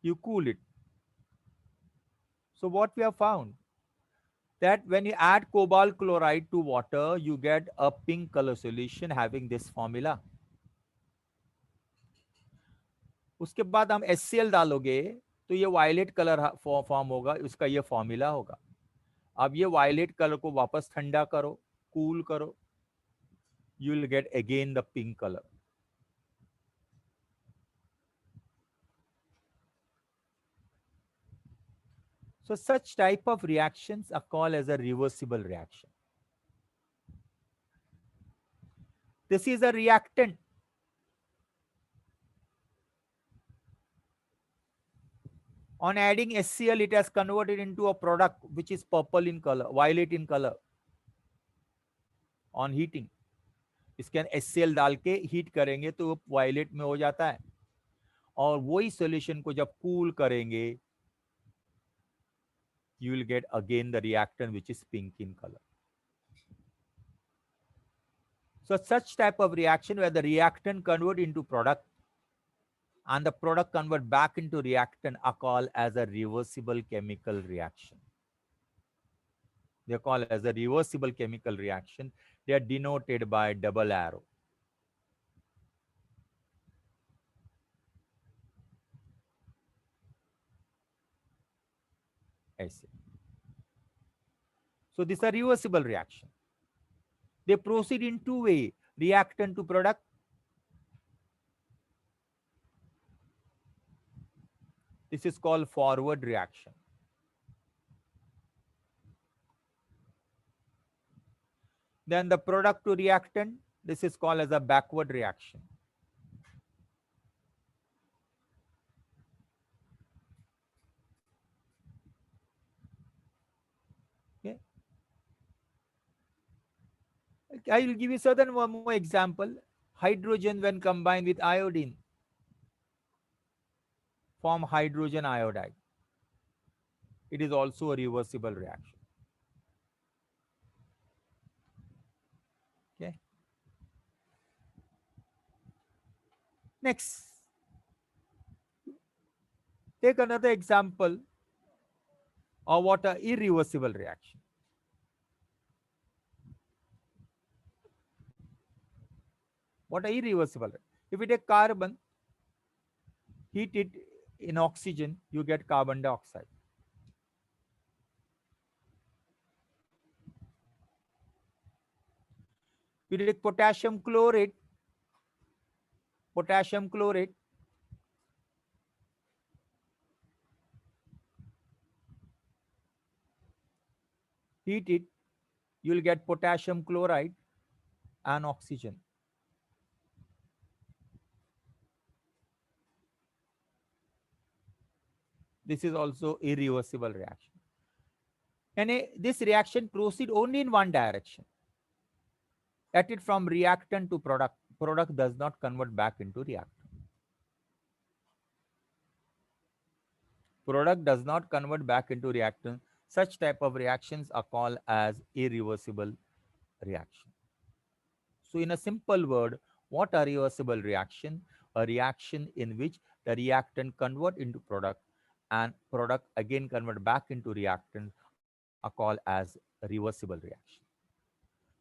you cool it. So what we have found, that when you add cobalt chloride to water, you get a pink color solution having this formula. उसके बाद हम HCl डालोगे तो ये violet colour form होगा, उसका ये formula होगा. अब ये वायलेट कलर को वापस ठंडा करो, कूल करो, you will get again the pink color. So such type of reactions are called as a reversible reaction. This is a reactant. On adding HCl, it has converted into a product which is purple in color, violet in color. On heating, इसके अंदर HCl डाल के heat करेंगे तो वो violet में हो जाता है, और वही सॉल्यूशन को जब कूल करेंगे, you will get again the reactant which is pink in color. So such type of reaction where the reactant convert into product and the product convert back into reactant are called as a reversible chemical reaction. They are called as a reversible chemical reaction. They are denoted by double arrow. ऐसे. So this is a reversible reaction. They proceed in two ways: reactant to product. This is called forward reaction. Then the product to reactant, this is called as a backward reaction. Okay. I will give you certain one more example. Hydrogen when combined with iodine form hydrogen iodide. It is also a reversible reaction. Okay. Next, take another example of what a irreversible reaction. What a irreversible. If you take carbon, heat it in oxygen, you get carbon dioxide. You take potassium chlorate, heat it, you will get potassium chloride and oxygen. This is also irreversible reaction. And this reaction proceeds only in one direction. At it from reactant to product. Product does not convert back into reactant. Product does not convert back into reactant. Such type of reactions are called as irreversible reaction. So in a simple word, what a reversible reaction? A reaction in which the reactant convert into product and product again convert back into reactant are called as reversible reaction.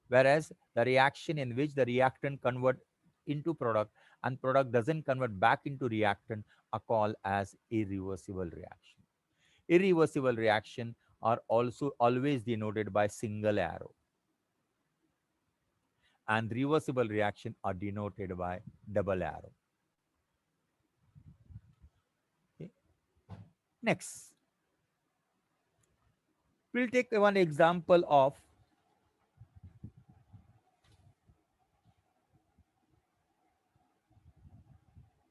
Whereas the reaction in which the reactant convert into product and product doesn't convert back into reactant are called as irreversible reaction. Irreversible reaction are also always denoted by single arrow, and reversible reaction are denoted by double arrow. Okay. Next, we'll take one example of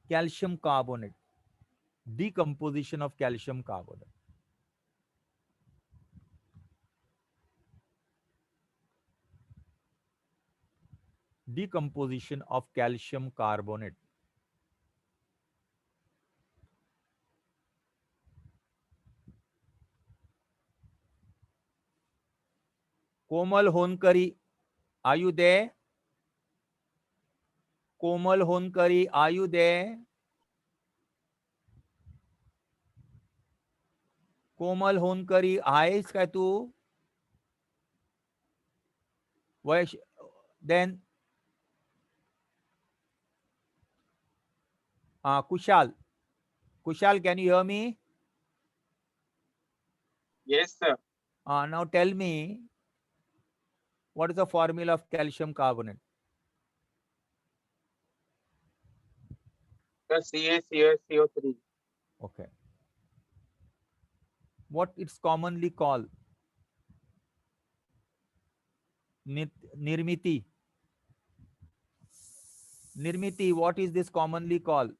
calcium carbonate, decomposition of calcium carbonate. Decomposition of calcium carbonate. Komal Honkari, are you there? Komal Honkari, are you there? कोमल होनकरी आहेस काय तू? वैश then Kushal. Kushal, can you hear me? Yes, sir. Now tell me, what is the formula of calcium carbonate? The CaCO3. Okay. What it's commonly called? Nirmiti. Nirmiti, what is this commonly called?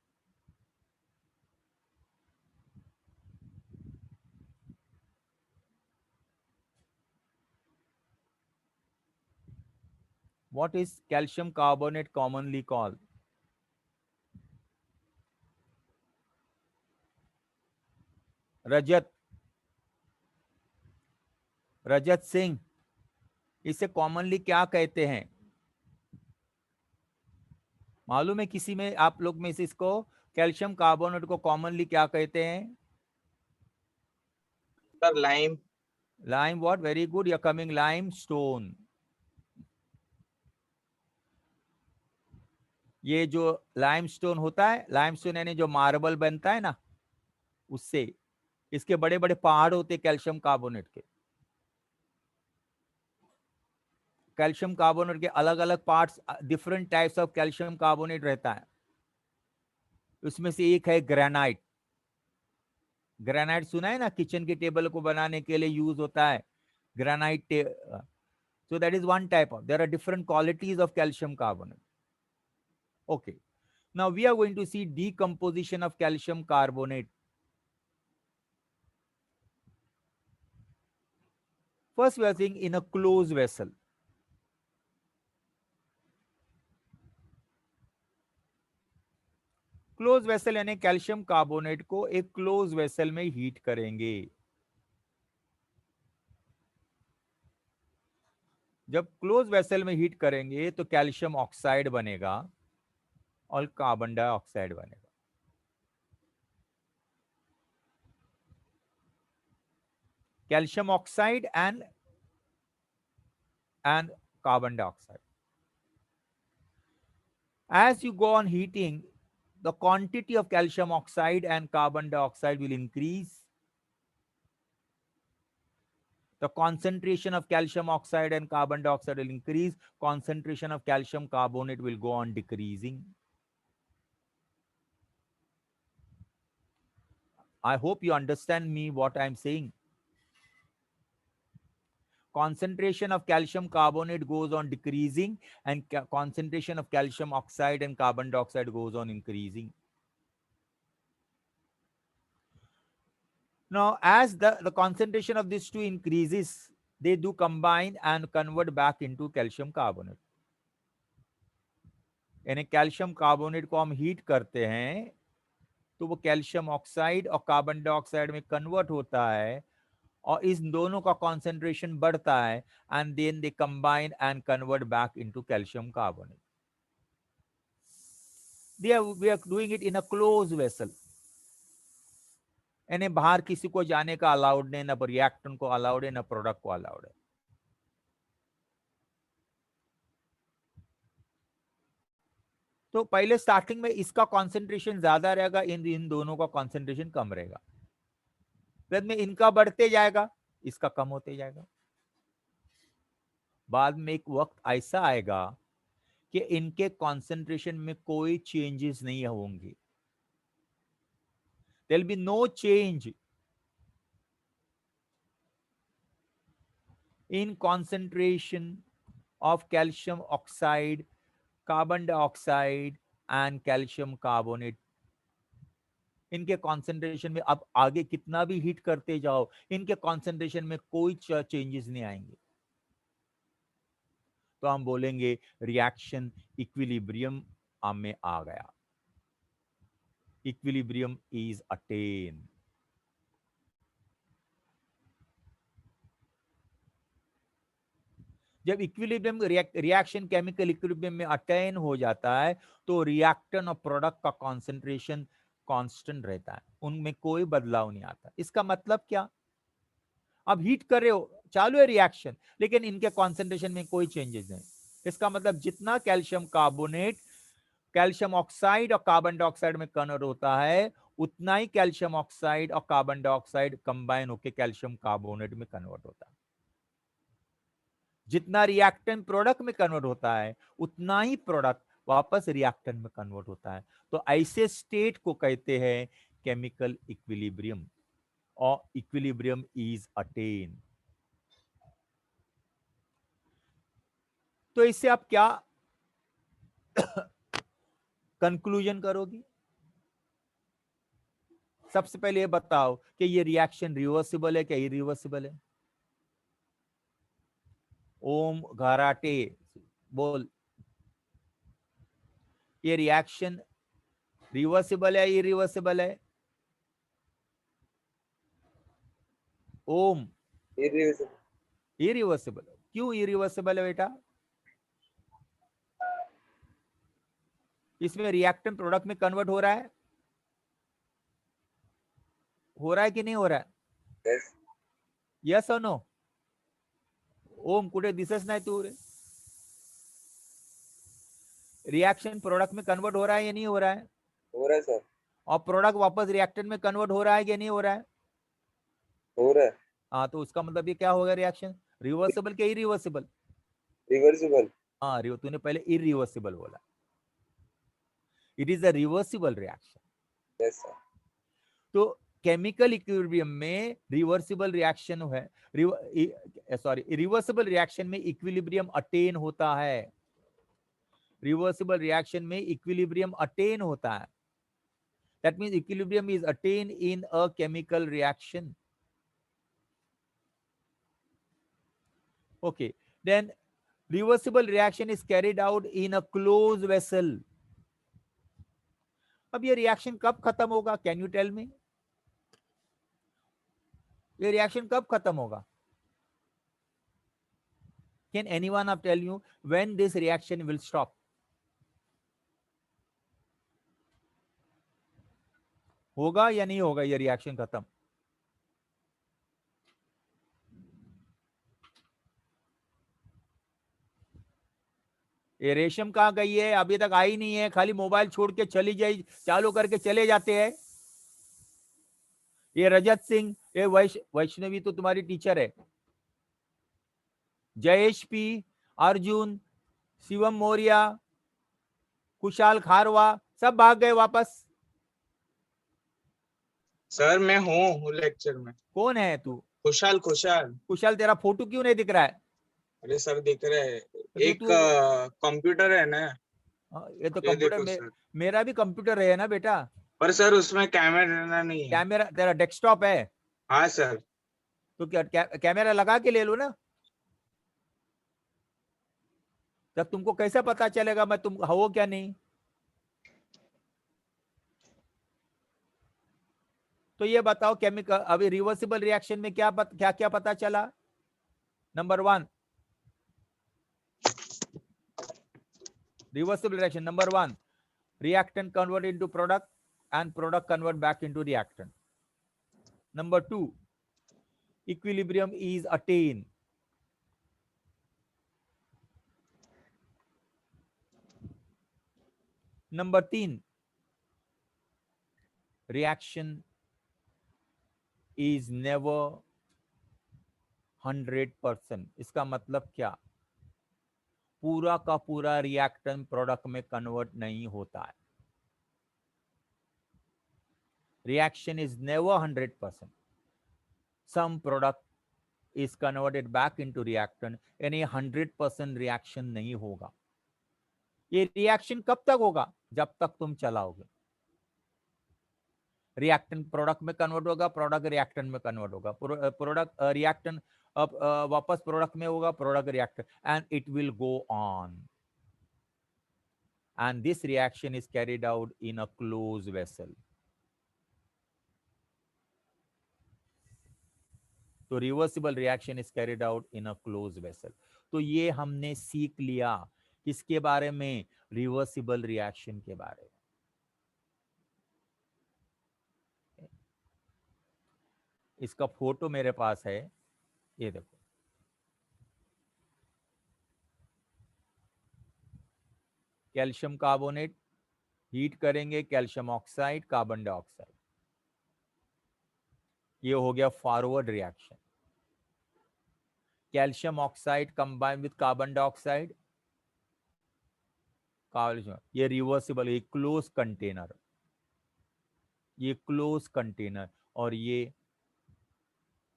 What is calcium carbonate commonly called? Rajat. रजत सिंह, इसे commonly क्या कहते हैं? मालूम है किसी में, आप लोग में से इसको, कैल्शियम कार्बोनेट को कॉमनली क्या कहते हैं? The lime. Lime. What? Very good, you are coming. Lime stone. ये जो लाइमस्टोन होता है, लाइमस्टोन यानी जो मार्बल बनता है ना, उससे इसके बड़े बड़े पहाड़ होते हैं कैल्शियम कार्बोनेट के. कैल्शियम कार्बोनेट के अलग अलग parts, different types of calcium carbonate रहता है. उसमें से एक है ग्रेनाइट. ग्रेनाइट सुना है ना, किचन के टेबल को बनाने के लिए यूज होता है granite. So that is one type of. There are different qualities of calcium carbonate. Okay. Now we are going to see decomposition of calcium carbonate. First, we are seeing in a closed vessel. Close vessel यानी calcium carbonate को एक close vessel में heat करेंगे. जब close vessel में heat करेंगे तो calcium oxide बनेगा और कार्बन डाइऑक्साइड बनेगा. Calcium oxide and carbon dioxide. As you go on heating, the quantity of calcium oxide and carbon dioxide will increase. The concentration of calcium oxide and carbon dioxide will increase. Concentration of calcium carbonate will go on decreasing. I hope you understand me what I'm saying. Concentration of calcium carbonate goes on decreasing and concentration of calcium oxide and carbon dioxide goes on increasing. Now, as the concentration of these two increases, they do combine and convert back into calcium carbonate. यानी calcium carbonate को हम heat करते हैं तो वो calcium oxide और carbon dioxide में convert होता है और इस दोनों का कॉन्सेंट्रेशन बढ़ता है and then they combine and convert back into calcium carbonate. We are doing it in a close vessel. यानी बाहर किसी को जाने का अलाउड नहीं, ना रिएक्टेंट को अलाउड है, ना प्रोडक्ट को अलाउड है. तो पहले स्टार्टिंग में इसका कॉन्सेंट्रेशन ज्यादा रहेगा, इन दोनों का कॉन्सेंट्रेशन कम रहेगा. बाद में इनका बढ़ते जाएगा, इसका कम होते जाएगा. बाद में एक वक्त ऐसा आएगा कि इनके कॉन्सेंट्रेशन में कोई चेंजेस नहीं होंगे. There will be no change in concentration of calcium oxide, carbon dioxide and calcium carbonate. इनके कॉन्सेंट्रेशन में अब आगे कितना भी हीट करते जाओ, इनके कॉन्सेंट्रेशन में कोई चेंजेस नहीं आएंगे. तो हम बोलेंगे रिएक्शन इक्विलिब्रियम में आ गया. Equilibrium is attain. जब इक्विलिब्रियम रिएक्शन केमिकल इक्विलिब्रियम में अटेन हो जाता है तो रिएक्टेंट और प्रोडक्ट का कॉन्सेंट्रेशन कांस्टेंट रहता है, उनमें कोई बदलाव नहीं आता. इसका मतलब क्या? अब हीट कर रहे हो, चालू है रिएक्शन, लेकिन इनके कॉन्सेंट्रेशन में कोई चेंजेस नहीं। इसका मतलब जितना कैल्शियम कार्बोनेट कैल्शियम ऑक्साइड और कार्बन डाइऑक्साइड में कन्वर्ट होता है, उतना ही कैल्शियम ऑक्साइड और कार्बन डाइऑक्साइड कंबाइन होकर कैल्शियम कार्बोनेट में कन्वर्ट होता है। जितना रिएक्टेंट प्रोडक्ट में कन्वर्ट होता है, उतना ही प्रोडक्ट वापस रिएक्टेंट में कन्वर्ट होता है। तो ऐसे स्टेट को कहते हैं केमिकल इक्विलिब्रियम, और इक्विलिब्रियम इज अटेन। तो इससे आप क्या कंक्लूजन करोगी? सबसे पहले ये बताओ कि ये रिएक्शन रिवर्सिबल है क्या इरिवर्सिबल है? ओम घराटे बोल, ये रिएक्शन रिवर्सिबल है इरिवर्सिबल है? ओम irreversible, इरिवर्सिबल। क्यों इरिवर्सिबल है बेटा? इसमें रिएक्टेंट प्रोडक्ट में कन्वर्ट हो रहा है कि नहीं हो रहा है? yes, यस और नो? ओम कुठे दिसच नाही तू रे. रिएक्शन प्रोडक्ट में कन्वर्ट हो रहा है या नहीं हो रहा है? हो रहा है सर, और प्रोडक्ट वापस रिएक्टेंट में कन्वर्ट हो रहा है कि नहीं हो रहा है? हो रहा है, हाँ, तो उसका मतलब ये क्या हो गया रिएक्शन? रिवर्सिबल क्या इरिवर्सिबल? रिवर्सिबल, हाँ, तूने पहले इरिवर्सिबल बोला. It is a reversible reaction. Yes sir, तो केमिकल इक्विलिब्रियम में रिवर्सिबल रिएक्शन है, सॉरी रिवर्सिबल रिएक्शन में इक्विलिब्रियम अटेन होता है. रिवर्सिबल रिएक्शन में इक्विलिब्रियम अटेन होता है. That means equilibrium is attain in a chemical reaction. Okay, then reversible reaction is carried out in a closed vessel. अब ये reaction कब खत्म होगा? Can you tell me? ये रिएक्शन कब खत्म होगा? Can anyone of tell you when this reaction will stop? होगा या नहीं होगा ये रिएक्शन खत्म? ये रेशम कहाँ गई है? अभी तक आई नहीं है, खाली मोबाइल छोड़ के चली जाई, चालू करके चले जाते हैं. ये रजत सिंह, ये वैष्णवी तो तुम्हारी टीचर है. जयेश पी, अर्जुन, शिवम मौर्य, कुशाल खारवा, सब भाग गए वापस. सर मैं हूँ लेक्चर में। कौन है तू? खुशहाल खुशहाल। कुशाल, तेरा फोटो क्यों नहीं दिख रहा है? अरे सर दिख रहे हैं, तो एक तू कंप्यूटर है ना, ये तो ये कंप्यूटर देखो में, सर। मेरा भी कंप्यूटर है ना बेटा. पर सर उसमें कैमरा नहीं है। कैमरा तेरा डेस्कटॉप है? हाँ सर। तो क्या कैमरा लगा के ले लो ना. तब तुमको कैसे पता चलेगा मैं तुम हो क्या नहीं? तो ये बताओ केमिकल अभी रिवर्सिबल रिएक्शन में क्या क्या पता चला? Number 1, reversible reaction number 1, reactant convert into product and product convert back into reactant. Number 2, equilibrium is attained. Number 3, reaction is never 100%. इसका मतलब क्या? पूरा का पूरा रिएक्टेंट प्रोडक्ट में कन्वर्ट नहीं होता है. Reaction is never 100%. Some product is converted back into reactant, यानी 100% रिएक्शन नहीं होगा. ये रिएक्शन कब तक होगा? जब तक तुम चलाओगे. रिएक्टेंट प्रोडक्ट में कन्वर्ट होगा, प्रोडक्ट रिएक्टेंट में कन्वर्ट होगा, प्रोडक्ट रिएक्टेंट वापस प्रोडक्ट में होगा, product reactant, and it will go on. And this reaction is carried out in a close vessel. तो reversible reaction is carried out in a close vessel. तो ये हमने सीख लिया किसके बारे में? रिवर्सिबल रिएक्शन के बारे में. इसका फोटो मेरे पास है, ये देखो, कैल्शियम कार्बोनेट हीट करेंगे, कैल्शियम ऑक्साइड, कार्बन डाइऑक्साइड, ये हो गया forward reaction. Calcium oxide combine with carbon dioxide, ये रिवर्सिबल, ये क्लोज कंटेनर, ये क्लोज कंटेनर, और ये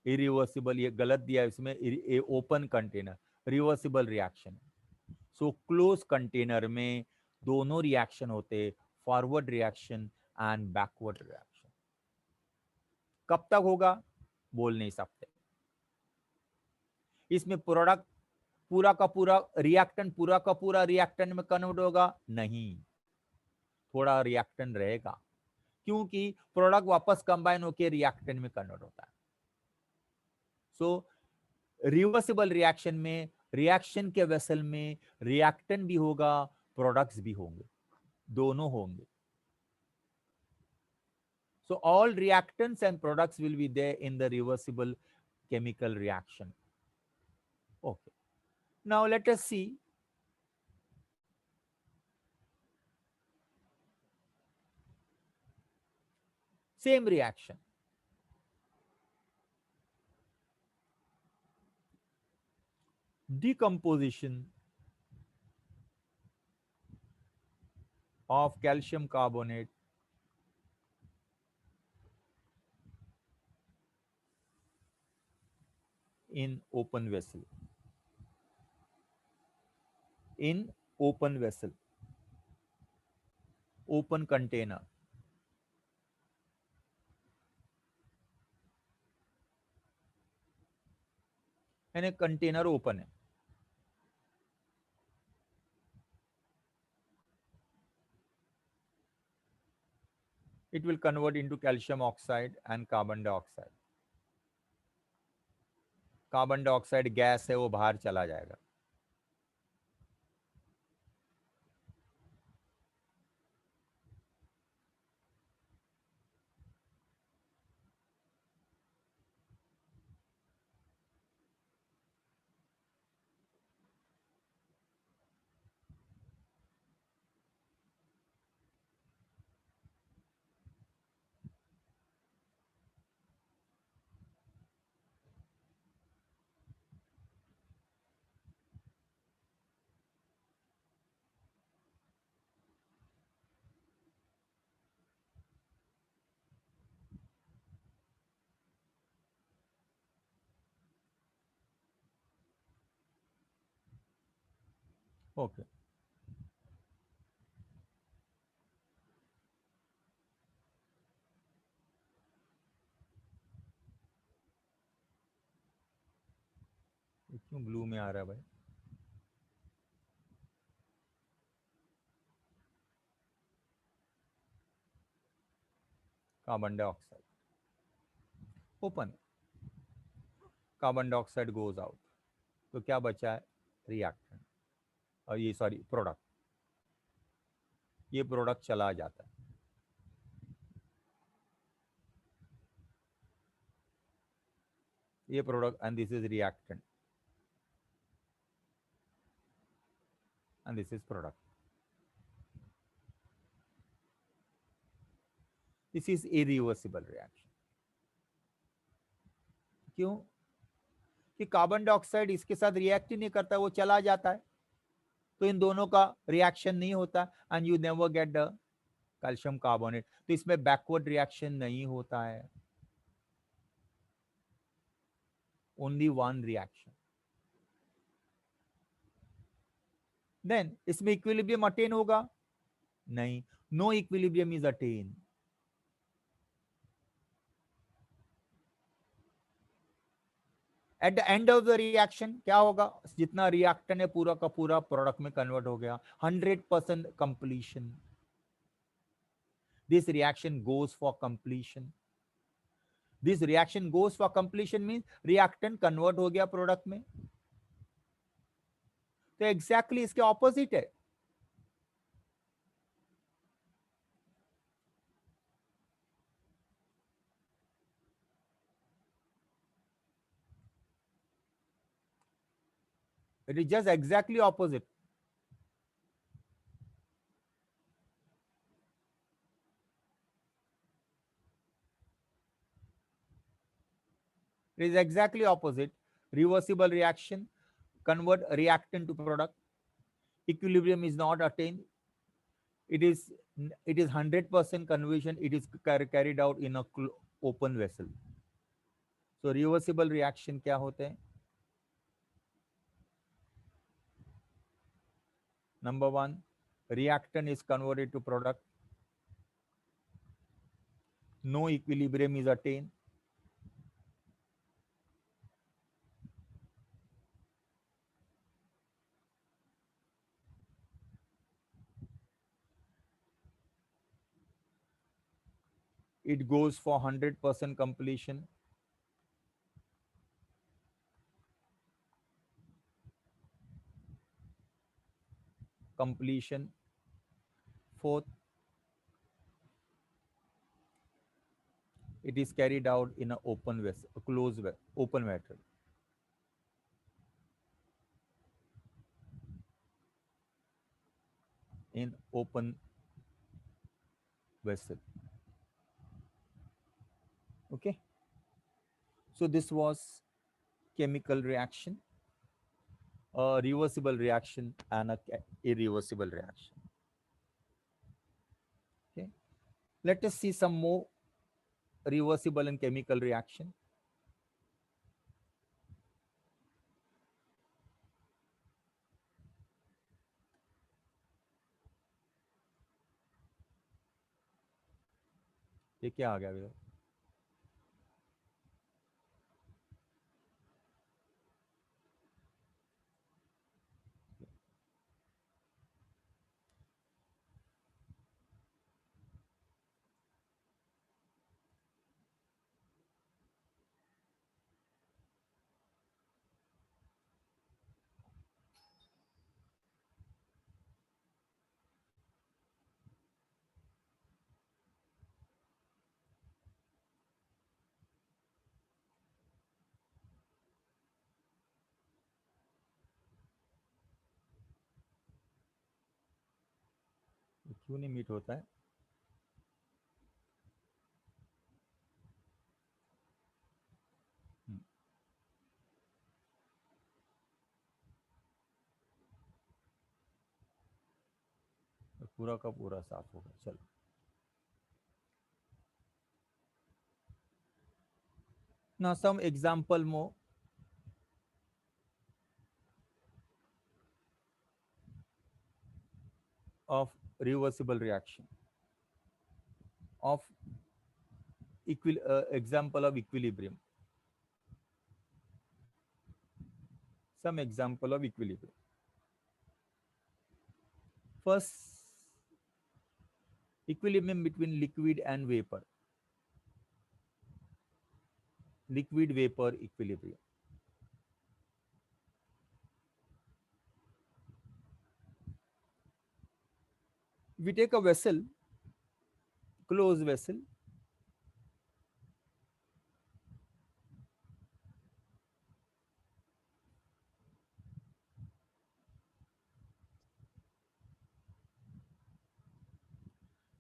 इरिवर्सिबल, ये गलत दिया है इसमें, open container, reversible reaction. So close container में दोनों रिएक्शन होते, forward reaction and backward reaction. कब तक होगा बोल नहीं सकते। इसमें प्रोडक्ट पूरा का पूरा रिएक्टेंट पूरा का पूरा रिएक्टेंट में कन्वर्ट होगा नहीं, थोड़ा रिएक्टेंट रहेगा, क्योंकि प्रोडक्ट वापस कंबाइन होकर रिएक्टेंट में कन्वर्ट होता है। सो रिवर्सिबल रिएक्शन में रिएक्शन के वेसल में रिएक्टेंट भी होगा, प्रोडक्ट्स भी होंगे, दोनों होंगे। So all reactants and products will be there in the reversible chemical reaction. Okay. Now let us see same reaction. Decomposition of calcium carbonate in open vessel. In open vessel, open container. यानी container open है, it will convert into calcium oxide and carbon dioxide. Carbon dioxide gas है, वो बाहर चला जाएगा। Okay, क्यों blue में आ रहा है भाई? Carbon dioxide open, carbon dioxide goes out, तो क्या बचा है? रिएक्टेंट, और ये सॉरी प्रोडक्ट, ये प्रोडक्ट चला जाता है। ये product and this is reactant and this is product. This is irreversible reaction. क्यों? कि कार्बन डाइऑक्साइड इसके साथ रिएक्ट ही नहीं करता, वो चला जाता है, तो इन दोनों का रिएक्शन नहीं होता and you never get the calcium carbonate. तो इसमें बैकवर्ड रिएक्शन नहीं होता है, ओनली वन रिएक्शन। देन इसमें इक्विलिब्रियम अटेन होगा? नहीं, no equilibrium is attain. At the end of the reaction क्या होगा? जितना रिएक्टेंट है पूरा का पूरा प्रोडक्ट में कन्वर्ट हो गया, 100% completion. This reaction goes for completion. This reaction goes for completion means reactant convert हो गया प्रोडक्ट में। तो एग्जैक्टली इसके ऑपोजिट है। It is just exactly opposite. It is exactly opposite. Reversible reaction convert reactant to product. Equilibrium is not attained. It is 100% conversion. It is carried out in a open vessel. So reversible reaction क्या होते हैं? Number one, reactant is converted to product. No equilibrium is attained. It goes for 100% completion. Completion. Fourth, it is carried out in an open vessel, a closed open method. In open vessel. Okay. So this was chemical reaction, a reversible reaction, and a irreversible reaction. Okay. Let us see some more reversible and chemical reaction. ये क्या आ गया भैया? क्यों नहीं meet होता है? पूरा का पूरा साफ होगा. चलो. Now some example more. Of reversible reaction. Of example of equilibrium. Some example of equilibrium. First, equilibrium between liquid and vapor. Liquid vapor equilibrium. We take a vessel, closed vessel,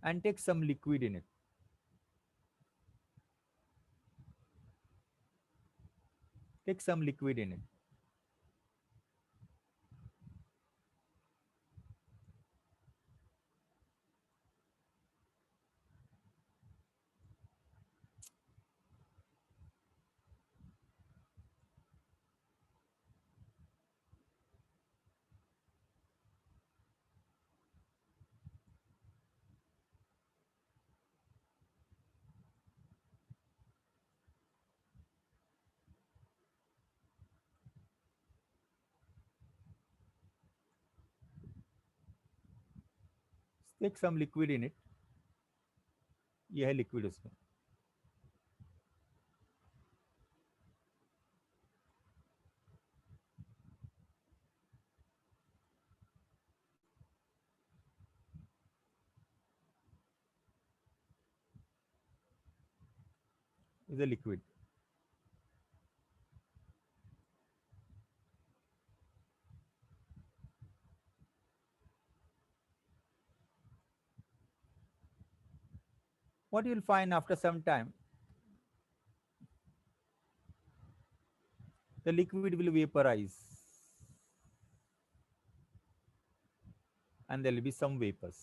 and take some liquid in it. Take some liquid in it. Take some liquid in it. ये है liquid उसमें. Is a liquid. what you will find after some time, the liquid will vaporize and there will be some vapors.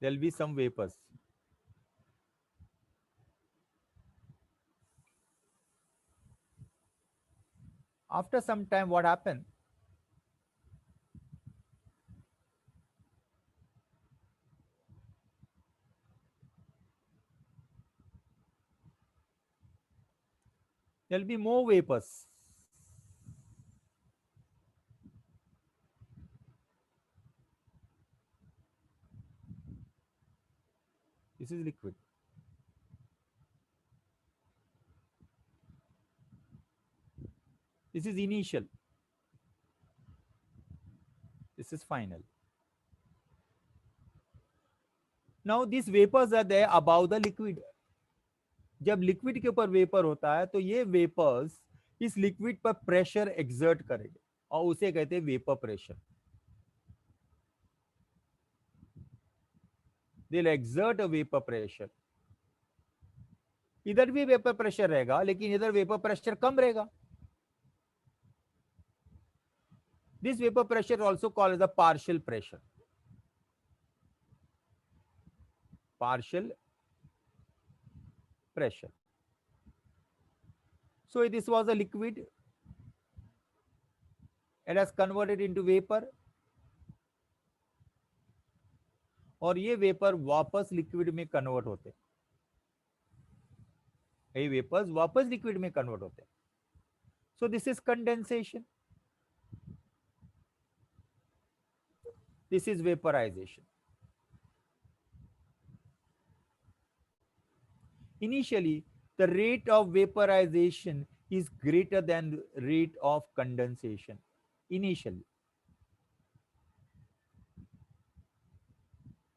There will be some vapors. After some time, what happened? There will be more vapors. This is liquid. This is initial. This is final. Now these vapors are there above the liquid. जब liquid के ऊपर vapour होता है तो ये vapours इस liquid पर pressure exert करेंगे और उसे कहते हैं vapour pressure. They will exert a vapour pressure. इधर भी वेपर प्रेशर रहेगा लेकिन इधर वेपर प्रेशर कम रहेगा. This vapour pressure also called as the partial pressure. Partial pressure. So this was a liquid. It has converted into vapor. और ये vapour वापस लिक्विड में कन्वर्ट होते हैं. ये वेपर्स वापस लिक्विड में कन्वर्ट होते हैं. So this is condensation. This is vaporization. Initially, the rate of vaporization is greater than the rate of condensation. Initially.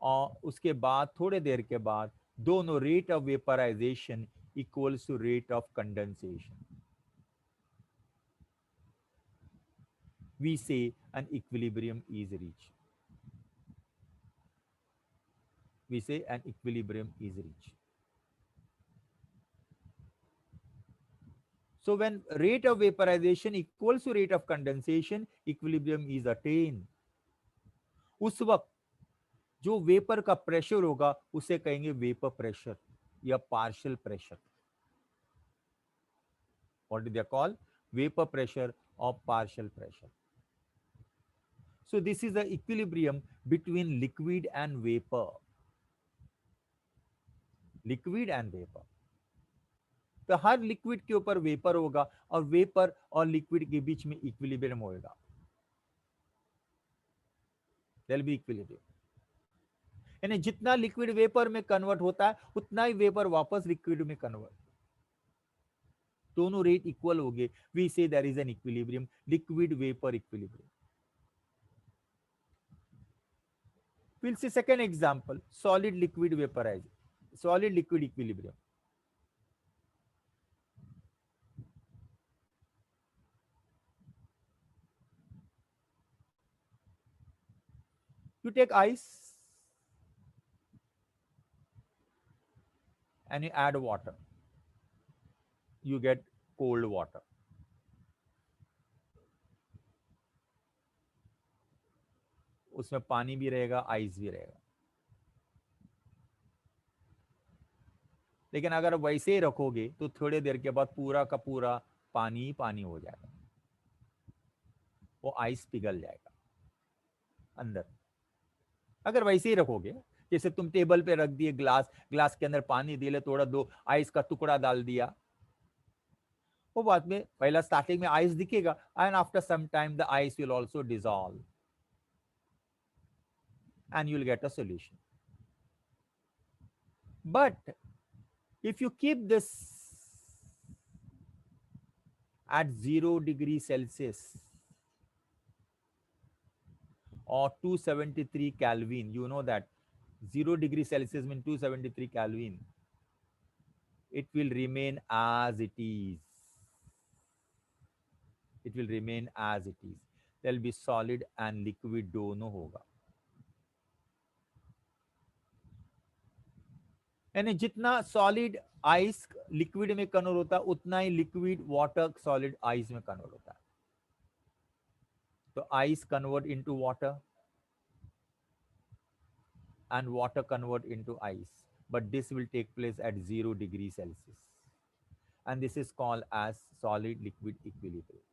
और उसके बाद थोड़े देर के बाद दोनों rate of vaporisation equals to rate of condensation. We say an equilibrium is reached. We say an equilibrium is reached. So when rate of vaporization equals to rate of condensation, equilibrium is attained. उस वक्त जो vapour का pressure होगा उसे कहेंगे vapour pressure या partial pressure. What do they call? Vapor pressure or partial pressure. So this is the equilibrium between liquid and vapor. Liquid and vapor. तो हर liquid के ऊपर वेपर होगा और वेपर और लिक्विड के बीच में इक्विलिब्रियम होगा. There will be equilibrium. यानी जितना लिक्विड वेपर में कन्वर्ट होता है उतना ही वेपर वापस लिक्विड में कन्वर्ट. दोनों रेट इक्वल हो गए. We say there is an equilibrium, liquid vapour equilibrium. We'll see second example, solid liquid vaporization, solid liquid equilibrium. You take ice and you add water, you get cold water. उसमें पानी भी रहेगा, ice भी रहेगा. लेकिन अगर वैसे ही रखोगे तो थोड़ी देर के बाद पूरा का पूरा पानी ही पानी हो जाएगा. वो आइस पिघल जाएगा अंदर. अगर वैसे ही रखोगे, जैसे तुम टेबल पे रख दिए ग्लास, ग्लास के अंदर पानी दिए, थोड़ा दो आइस का टुकड़ा डाल दिया, वो बाद में पहला स्टार्टिंग में आइस दिखेगा and after some time the ice will also dissolve and you will get a solution. But if you keep this at 0 degrees Celsius or 273 Kelvin, you know that 0 degrees Celsius means 273 Kelvin, it will remain as it is. It will remain as it is. There will be solid and liquid दोनों होगा. यानी जितना solid ice liquid में convert होता है उतना ही liquid water solid ice में convert होता है. तो ice convert into water and water convert into ice, but this will take place at 0 degrees Celsius, and this is called as solid liquid equilibrium.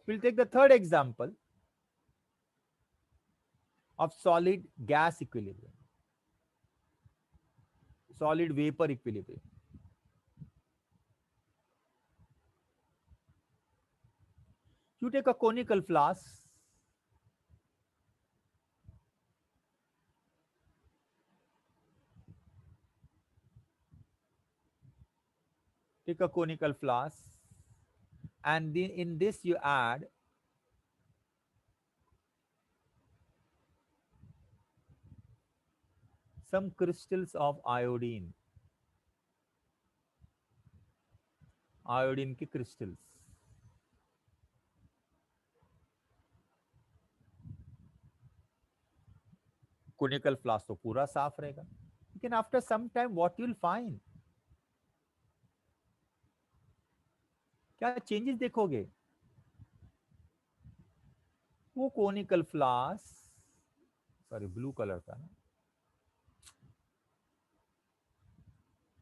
We'll take the third example of solid gas equilibrium, solid vapor equilibrium. You take a conical flask, and then in this you add some crystals of iodine की crystals. Conical flask तो पूरा साफ रहेगा, लेकिन after some time what you'll find, क्या changes देखोगे? वो conical flask, sorry blue colour था ना,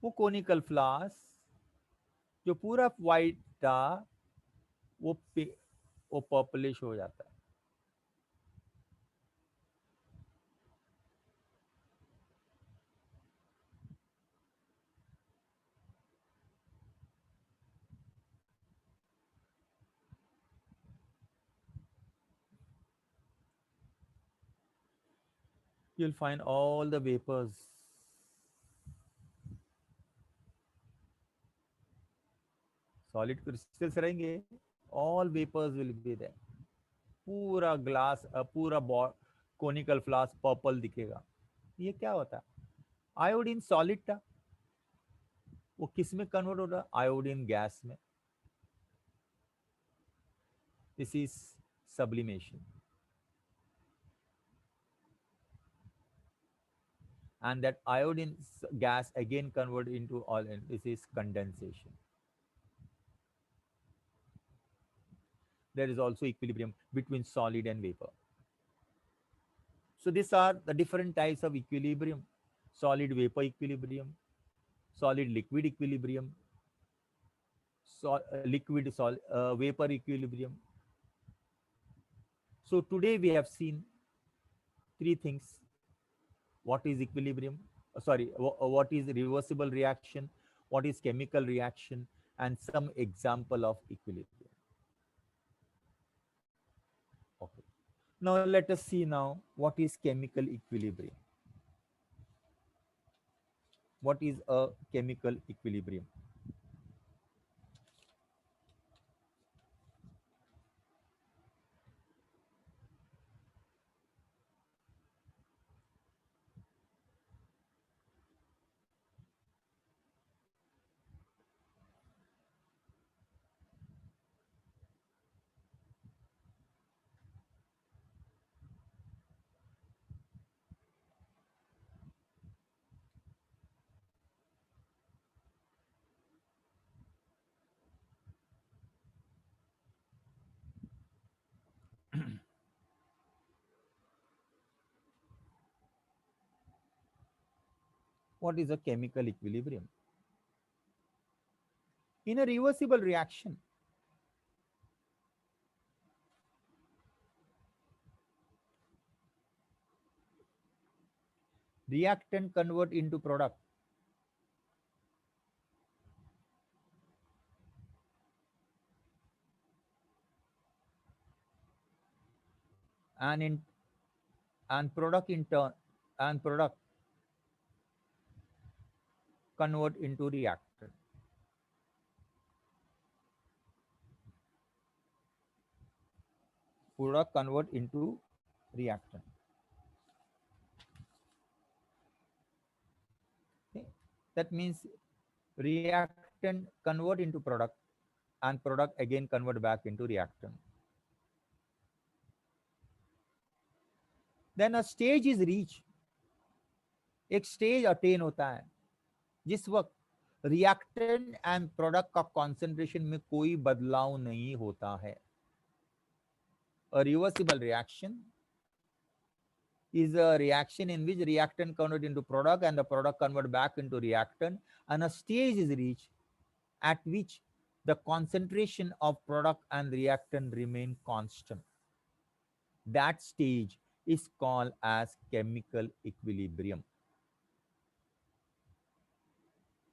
वो कोनिकल फ्लास्क जो पूरा वाइट था वो वो पर्पलिश हो जाता है. You'll find all the vapors, solid crystals रहेंगे, all vapors will be there. पूरा ग्लास पूरा कोनिकल फ्लास्क पर्पल दिखेगा. ये क्या होता है? आयोडीन सॉलिड था, वो किस में कन्वर्ट हो रहा है? आयोडीन गैस में. This is sublimation, and that iodine gas again convert into all, and this is condensation. There is also equilibrium between solid and vapor. So these are the different types of equilibrium: solid vapor equilibrium, solid liquid equilibrium, vapor equilibrium. So today we have seen three things: what is equilibrium, what is reversible reaction, what is chemical reaction, and some example of equilibrium. Okay. Now let us see now what is chemical equilibrium. What is a chemical equilibrium? What is a chemical equilibrium? In a reversible reaction, reactant convert into product, and in and product in turn and product convert into reactant. Product convert into reactant. Okay. That means reactant convert into product, and product again convert back into reactant. Then a stage is reach, एक stage attain होता है जिस वक्त reactant and product का concentration में कोई बदलाव नहीं होता है. A reversible reaction is a reaction in which reactant convert into product and the product convert back into reactant, and a stage is reached at which the concentration of product and reactant remain constant. That stage is called as chemical equilibrium.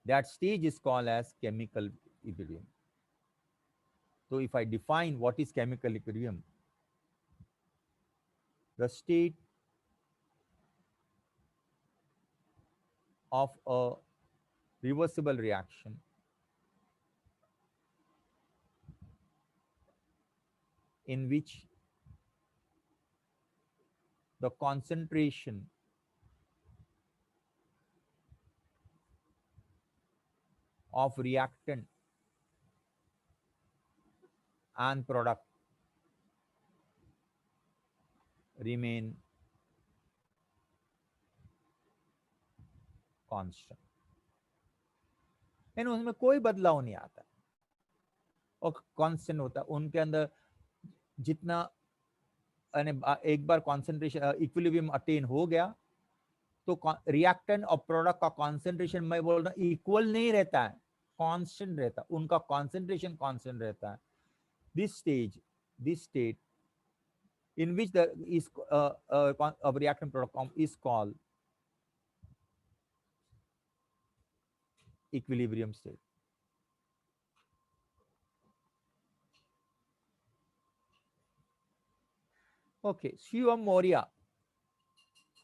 That stage is called as chemical equilibrium. So if I define what is chemical equilibrium, the state of a reversible reaction in which the concentration of reactant and product remain constant. यानी उसमें कोई बदलाव नहीं आता और constant होता. उनके अंदर जितना एक बार कॉन्सेंट्रेशन इक्विलिब्रियम अटेन हो गया तो रिएक्टेंट और प्रोडक्ट का कॉन्सेंट्रेशन, मैं बोल रहा हूं, इक्वल नहीं रहता है, कांस्टेंट रहता, उनका कॉन्सेंट्रेशन कांस्टेंट रहता है. This state in which the is of reactant product is called equilibrium state. Okay, Shivam Maurya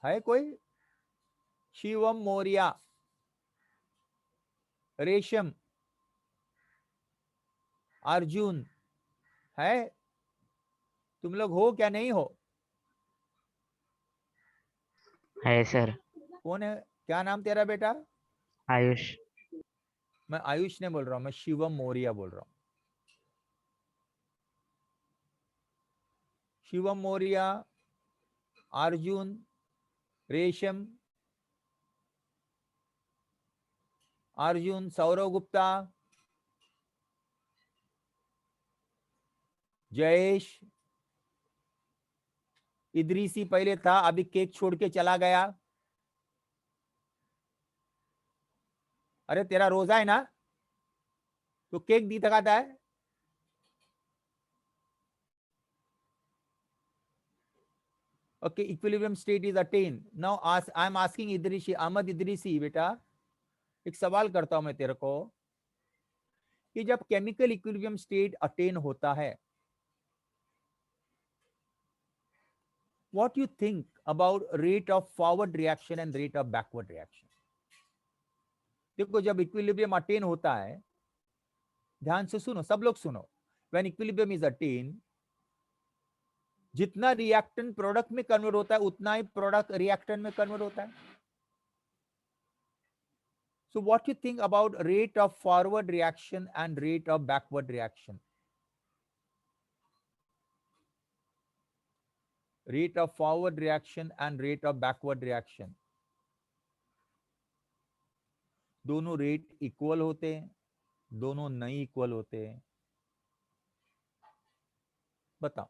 है कोई? शिवम मौर्य, रेशम, अर्जुन है? तुम लोग हो क्या नहीं हो? है सर. कौन है? क्या नाम तेरा बेटा? आयुष. मैं आयुष ने बोल रहा हूँ, मैं शिवम मौर्य बोल रहा हूँ. शिवम मौर्य, अर्जुन, रेशम, अर्जुन, सौरव गुप्ता, जयेश, इदरीसी पहले था, अभी केक छोड़ के चला गया. अरे तेरा रोजा है ना, तो केक दी थकाता है. Okay, equilibrium state is attained. Now I am asking Idrisi, Ahmad Idrisi, बेटा एक सवाल करता हूं मैं तेरे को कि जब केमिकल इक्विलिब्रियम स्टेट अटेन होता है, what you think about rate of forward reaction and rate of backward reaction? देखो जब इक्विलिब्रियम अटेन होता है, ध्यान से सुनो, सब लोग सुनो. When equilibrium is attained, जितना रिएक्टेंट प्रोडक्ट में कन्वर्ट होता है उतना ही प्रोडक्ट रिएक्टेंट में कन्वर्ट होता है. So what you think about rate of forward reaction and rate of backward reaction? Rate of forward reaction and rate of backward reaction, दोनों rate equal होते हैं, दोनों नहीं इक्वल होते हैं? बताओ,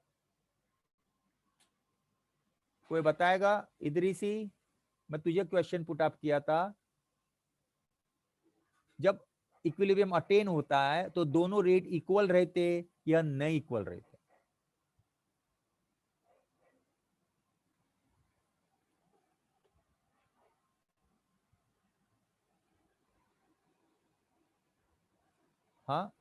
कोई बताएगा? इदरीसी, मैं तुझे क्वेश्चन पुट अप किया था, जब इक्विलिब्रियम अटेन होता है तो दोनों रेट इक्वल रहते या नहीं इक्वल रहते? हाँ,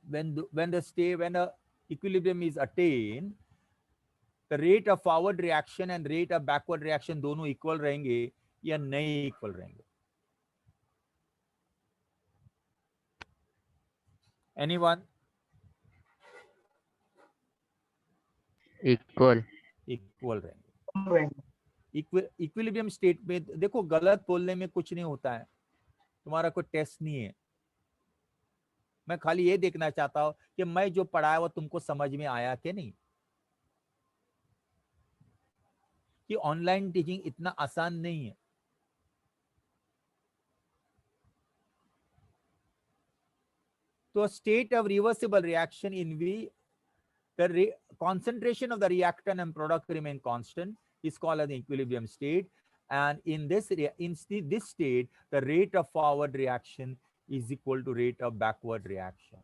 when the equilibrium is attained, the rate of forward reaction and rate of backward reaction दोनों इक्वल रहेंगे या नहीं इक्वल रहेंगे? Anyone? इक्वल. इक्वल रहेंगे. इक्विलिब्रियम स्टेट में देखो, गलत बोलने में कुछ नहीं होता है, तुम्हारा कोई टेस्ट नहीं है. मैं खाली ये देखना चाहता हूं कि मैं जो पढ़ाया वो तुमको समझ में आया कि नहीं, कि ऑनलाइन टीचिंग इतना आसान नहीं है। तो state of reversible reaction in which the concentration of the reactant and product remain constant is called as the equilibrium state. And in this this state, the rate of forward reaction is equal to rate of backward reaction.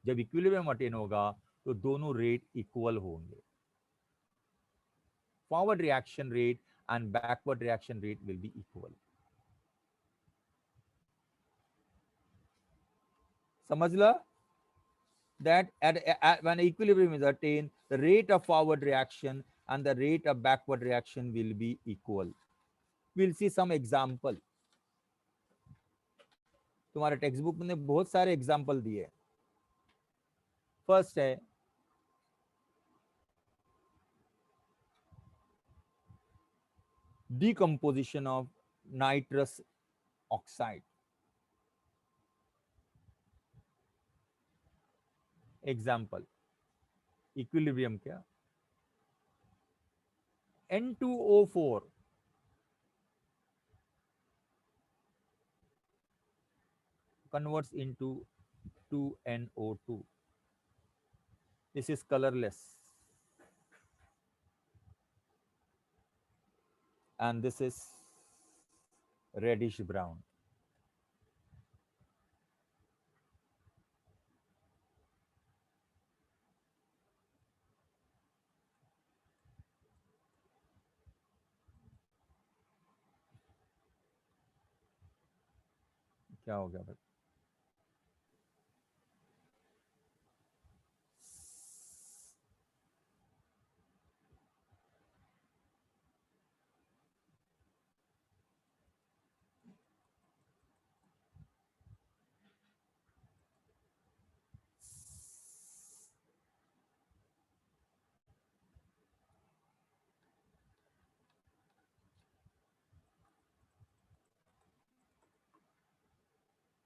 जब equilibrium attain होगा तो दोनों rate equal होंगे. Forward reaction rate and backward reaction rate will be equal. समझ लो that when equilibrium is attained, the rate of forward reaction and the rate of backward reaction will be equal. We'll see some example. तुम्हारे text book में बहुत सारे example दिए. First है decomposition of nitrous oxide. Example equilibrium क्या, N2O4 converts into 2NO2. This is colorless and this is reddish brown. क्या हो गया भाई?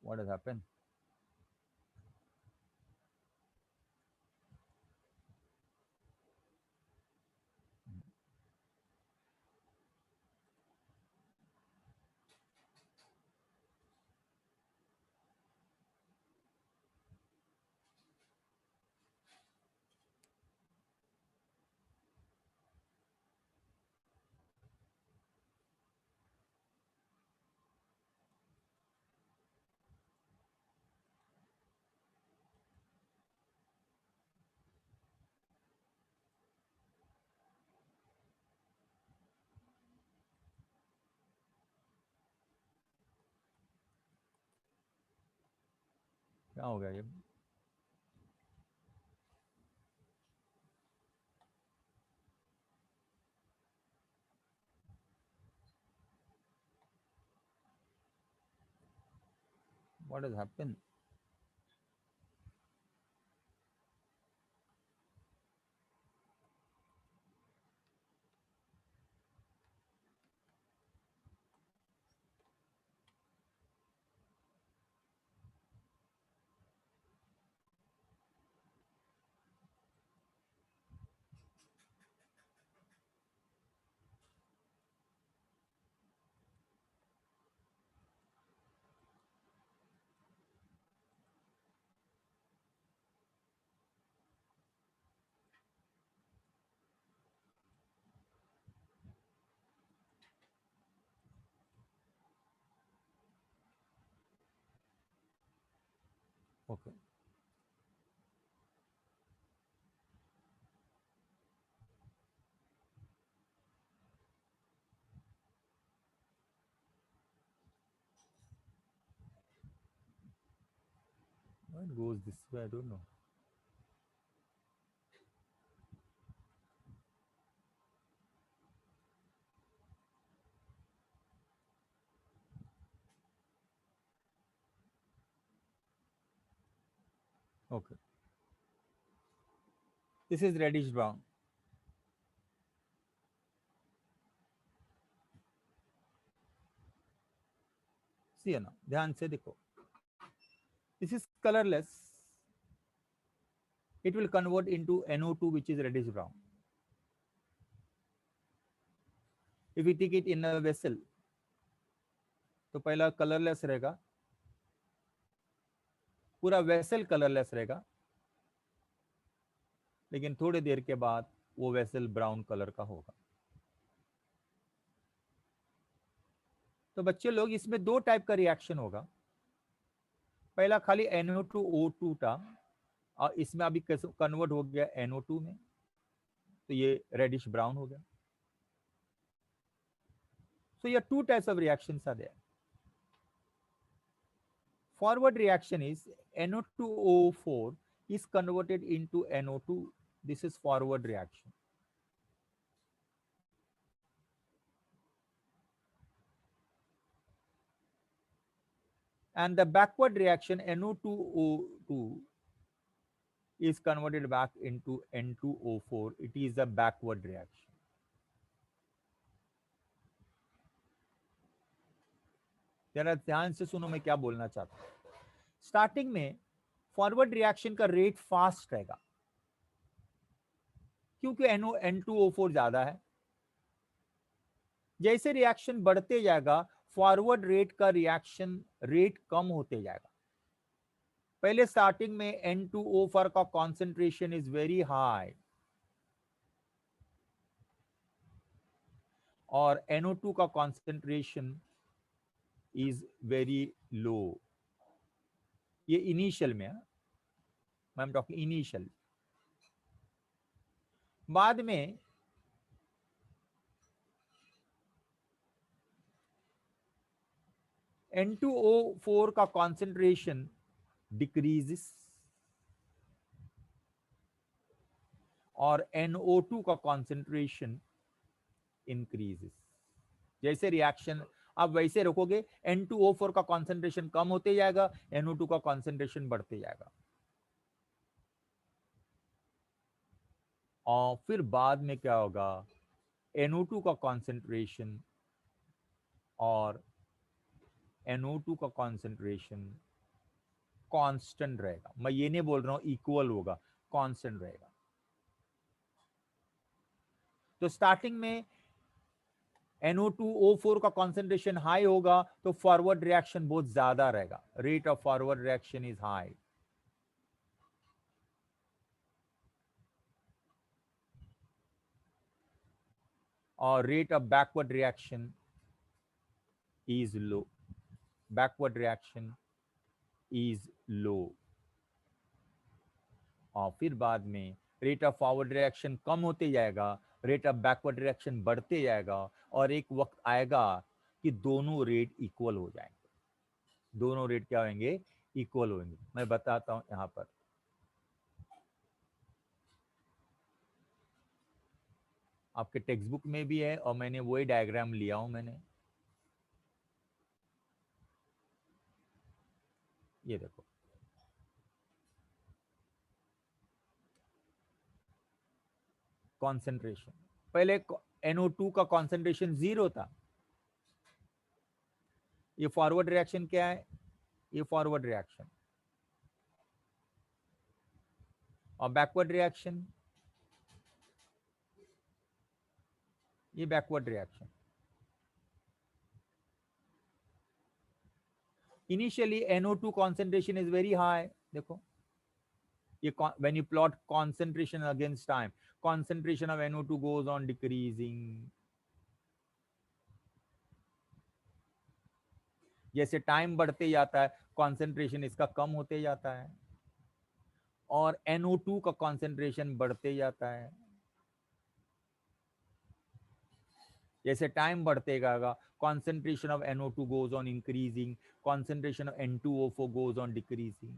What has happened? क्या हो गया ये? What has happened? Okay. Why it goes this way? I don't know. Okay. This is reddish brown. See ना, ध्यान से देखो. This is colorless. It will convert into NO2, which is reddish brown. If we take it in a vessel, तो पहला colourless रहेगा, पूरा vessel colourless रहेगा, लेकिन थोड़ी देर के बाद वो वेसल ब्राउन कलर का होगा। तो बच्चे लोग, इसमें दो टाइप का रिएक्शन होगा। पहला खाली NO2O2 था और इसमें अभी कन्वर्ट हो गया NO2 में, तो ये रेडिश ब्राउन हो गया। So here two types of reactions are there. Forward reaction is NO2O4 is converted into NO2. This is forward reaction. And the backward reaction, NO2O2 is converted back into N2O4. It is a backward reaction. जरा ध्यान से सुनो मैं क्या बोलना चाहता हूं। Starting में फॉरवर्ड रिएक्शन का रेट फास्ट रहेगा, क्योंकि N2O4 ज्यादा है। जैसे रिएक्शन बढ़ते जाएगा, फॉरवर्ड रेट का रिएक्शन रेट कम होते जाएगा। पहले स्टार्टिंग में N2O4 का कॉन्सेंट्रेशन इज वेरी हाई और NO2 का कॉन्सेंट्रेशन इज वेरी लो। ये इनिशियल में है, आई एम टॉकिंग इनिशियल। बाद में N2O4 का कॉन्सेंट्रेशन डिक्रीजेस और NO2 का कॉन्सेंट्रेशन इंक्रीजेस। जैसे रिएक्शन आप वैसे रखोगे, N2O4 का कॉन्सेंट्रेशन कम होते जाएगा, NO2 का कॉन्सेंट्रेशन बढ़ते जाएगा। और फिर बाद में क्या होगा, NO2 का कॉन्सेंट्रेशन और NO2 का कॉन्सेंट्रेशन कांस्टेंट रहेगा। मैं ये नहीं बोल रहा हूं इक्वल होगा, कांस्टेंट रहेगा। तो स्टार्टिंग में NO2O4 का कॉन्सेंट्रेशन हाई होगा तो फॉरवर्ड रिएक्शन बहुत ज्यादा रहेगा, rate of forward reaction is high. और rate of backward reaction is low, backward reaction is low. और फिर बाद में रेट ऑफ फॉरवर्ड रिएक्शन कम होते जाएगा, रेट ऑफ बैकवर्ड रिएक्शन बढ़ते जाएगा और एक वक्त आएगा कि दोनों रेट इक्वल हो जाएंगे। दोनों रेट क्या होंगे, इक्वल होंगे। मैं बताता हूं यहां पर। आपके टेक्स्ट बुक में भी है और मैंने वही डायग्राम लिया हूं मैंने। ये देखो, कॉन्सेंट्रेशन पहले NO2 का कॉन्सेंट्रेशन 0 था। ये फॉरवर्ड रिएक्शन क्या है, ये फॉरवर्ड रिएक्शन। और बैकवर्ड रिएक्शन, ये backward reaction. Initially NO2 concentration is very high। देखो ये when you plot concentration against time, concentration of NO2 goes on decreasing। जैसे टाइम बढ़ते जाता है कॉन्सेंट्रेशन इसका कम होते जाता है और NO2 का कॉन्सेंट्रेशन बढ़ते जाता है। जैसे टाइम बढ़ते जाएगा, concentration of NO2 goes on increasing, concentration of N2O4 goes on decreasing।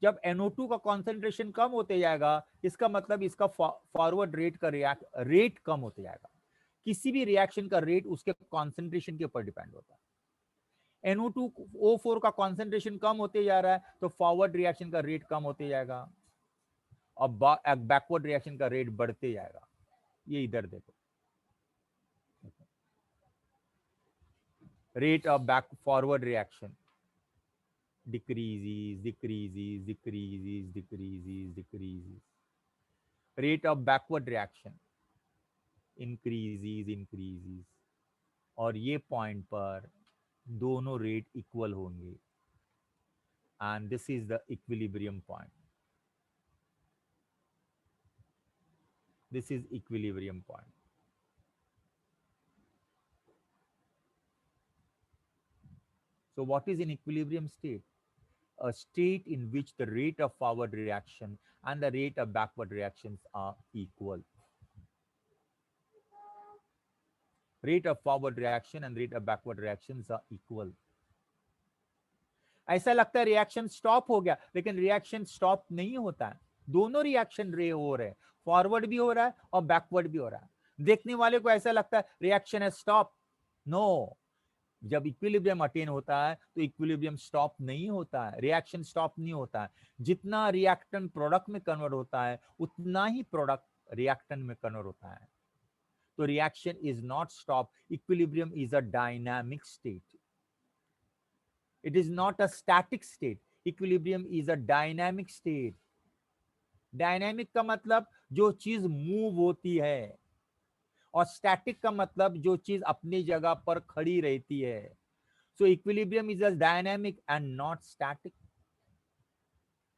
जब NO2 का कॉन्सेंट्रेशन कम होते जाएगा, इसका मतलब इसका फॉरवर्ड रेट का रेट कम होते जाएगा। किसी भी रिएक्शन का रेट उसके कॉन्सेंट्रेशन के ऊपर डिपेंड होता है। NO2O4 का कॉन्सेंट्रेशन कम होते जा रहा है तो फॉरवर्ड रिएक्शन का रेट कम होते जाएगा और बैकवर्ड रिएक्शन का रेट बढ़ते जाएगा। ये इधर देखो, rate of back forward reaction decreases, decreases, decreases, decreases, decreases. Rate of backward reaction increases, increases. और ये पॉइंट पर दोनों रेट इक्वल होंगे, and this is the equilibrium point. This is equilibrium point. So what is an equilibrium state? A state in which the rate of forward reaction and the rate of backward reactions are equal. Rate of forward reaction and rate of backward reactions are equal. ऐसा लगता है reaction stop हो गया, लेकिन reaction stop नहीं होता है. दोनों रिएक्शन रे हो रहे हैं, फॉरवर्ड भी हो रहा है और बैकवर्ड भी हो रहा है. देखने वाले को ऐसा लगता है रिएक्शन है स्टॉप. नो, जब इक्विलिब्रियम अटेन होता है तो इक्विलिब्रियम स्टॉप नहीं होता है, रिएक्शन स्टॉप नहीं होता है. जितना रिएक्टेंट प्रोडक्ट में कन्वर्ट होता है उतना ही प्रोडक्ट रिएक्टेंट में कन्वर्ट होता है. तो reaction is not stop. Equilibrium is a dynamic state. It is not a static state. Equilibrium is a dynamic state. Dynamic का मतलब जो चीज मूव होती है, और static का मतलब जो चीज अपनी जगह पर खड़ी रहती है. So equilibrium is a dynamic and not static.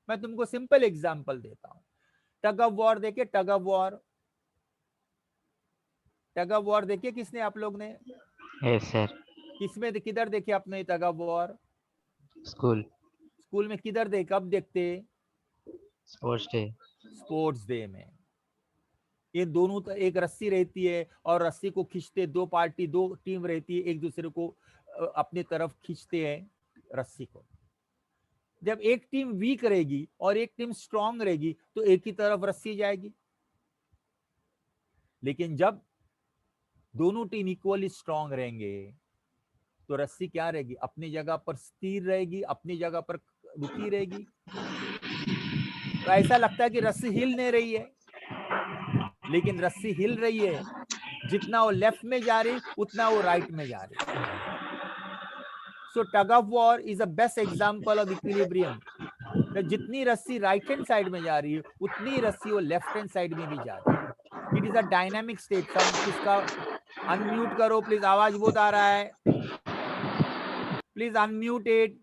मैं तुमको सिंपल एग्जांपल देता हूं. टग ऑफ वॉर देखिए, टग of war. Tug of war देखिए किसने, आप लोग ने? Yes, sir. किसमें, किधर देखे आपने टग ऑफ वॉर? School. स्कूल में किधर देख, कब देखते? Sports day. स्पोर्ट्स डे में. ये दोनों तो एक रस्सी रहती है और रस्सी को खींचते, दो पार्टी, दो टीम रहती है, एक दूसरे को अपनी तरफ खींचते हैं रस्सी को. जब एक टीम वीक रहेगी और एक टीम स्ट्रांग रहेगी तो एक ही तरफ रस्सी जाएगी. लेकिन जब दोनों टीम इक्वली स्ट्रांग रहेंगे तो रस्सी क्या रहेगी? अपनी जगह पर स्थिर रहेगी, अपनी जगह पर रुकी रहेगी. तो ऐसा लगता है कि रस्सी हिल नहीं रही है, लेकिन रस्सी हिल रही है. जितना वो लेफ्ट में जा रही उतना वो राइट में जा रही. So tug of war is a best example of equilibrium. जितनी रस्सी राइट हैंड साइड में जा रही है उतनी रस्सी वो लेफ्ट हैंड साइड में भी जा रही है. It is a dynamic state. सब इसका अनम्यूट करो प्लीज, आवाज बहुत आ रहा है. Please unmute it.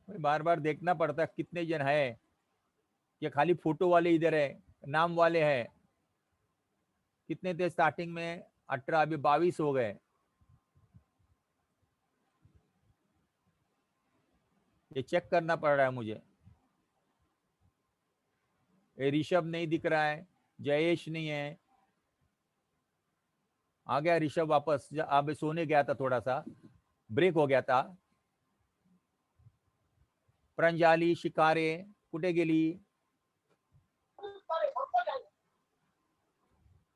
बार बार देखना पड़ता है कितने जन है, कि खाली फोटो वाले इधर है, नाम वाले हैं. कितने थे स्टार्टिंग में? 18, अभी 22 हो गए. ये चेक करना पड़ रहा है मुझे. ये ऋषभ नहीं दिख रहा है, जयेश नहीं है. आ गया ऋषभ वापस, अब सोने गया था, थोड़ा सा ब्रेक हो गया था. प्रंजाली, शिकारे कुठे गेली?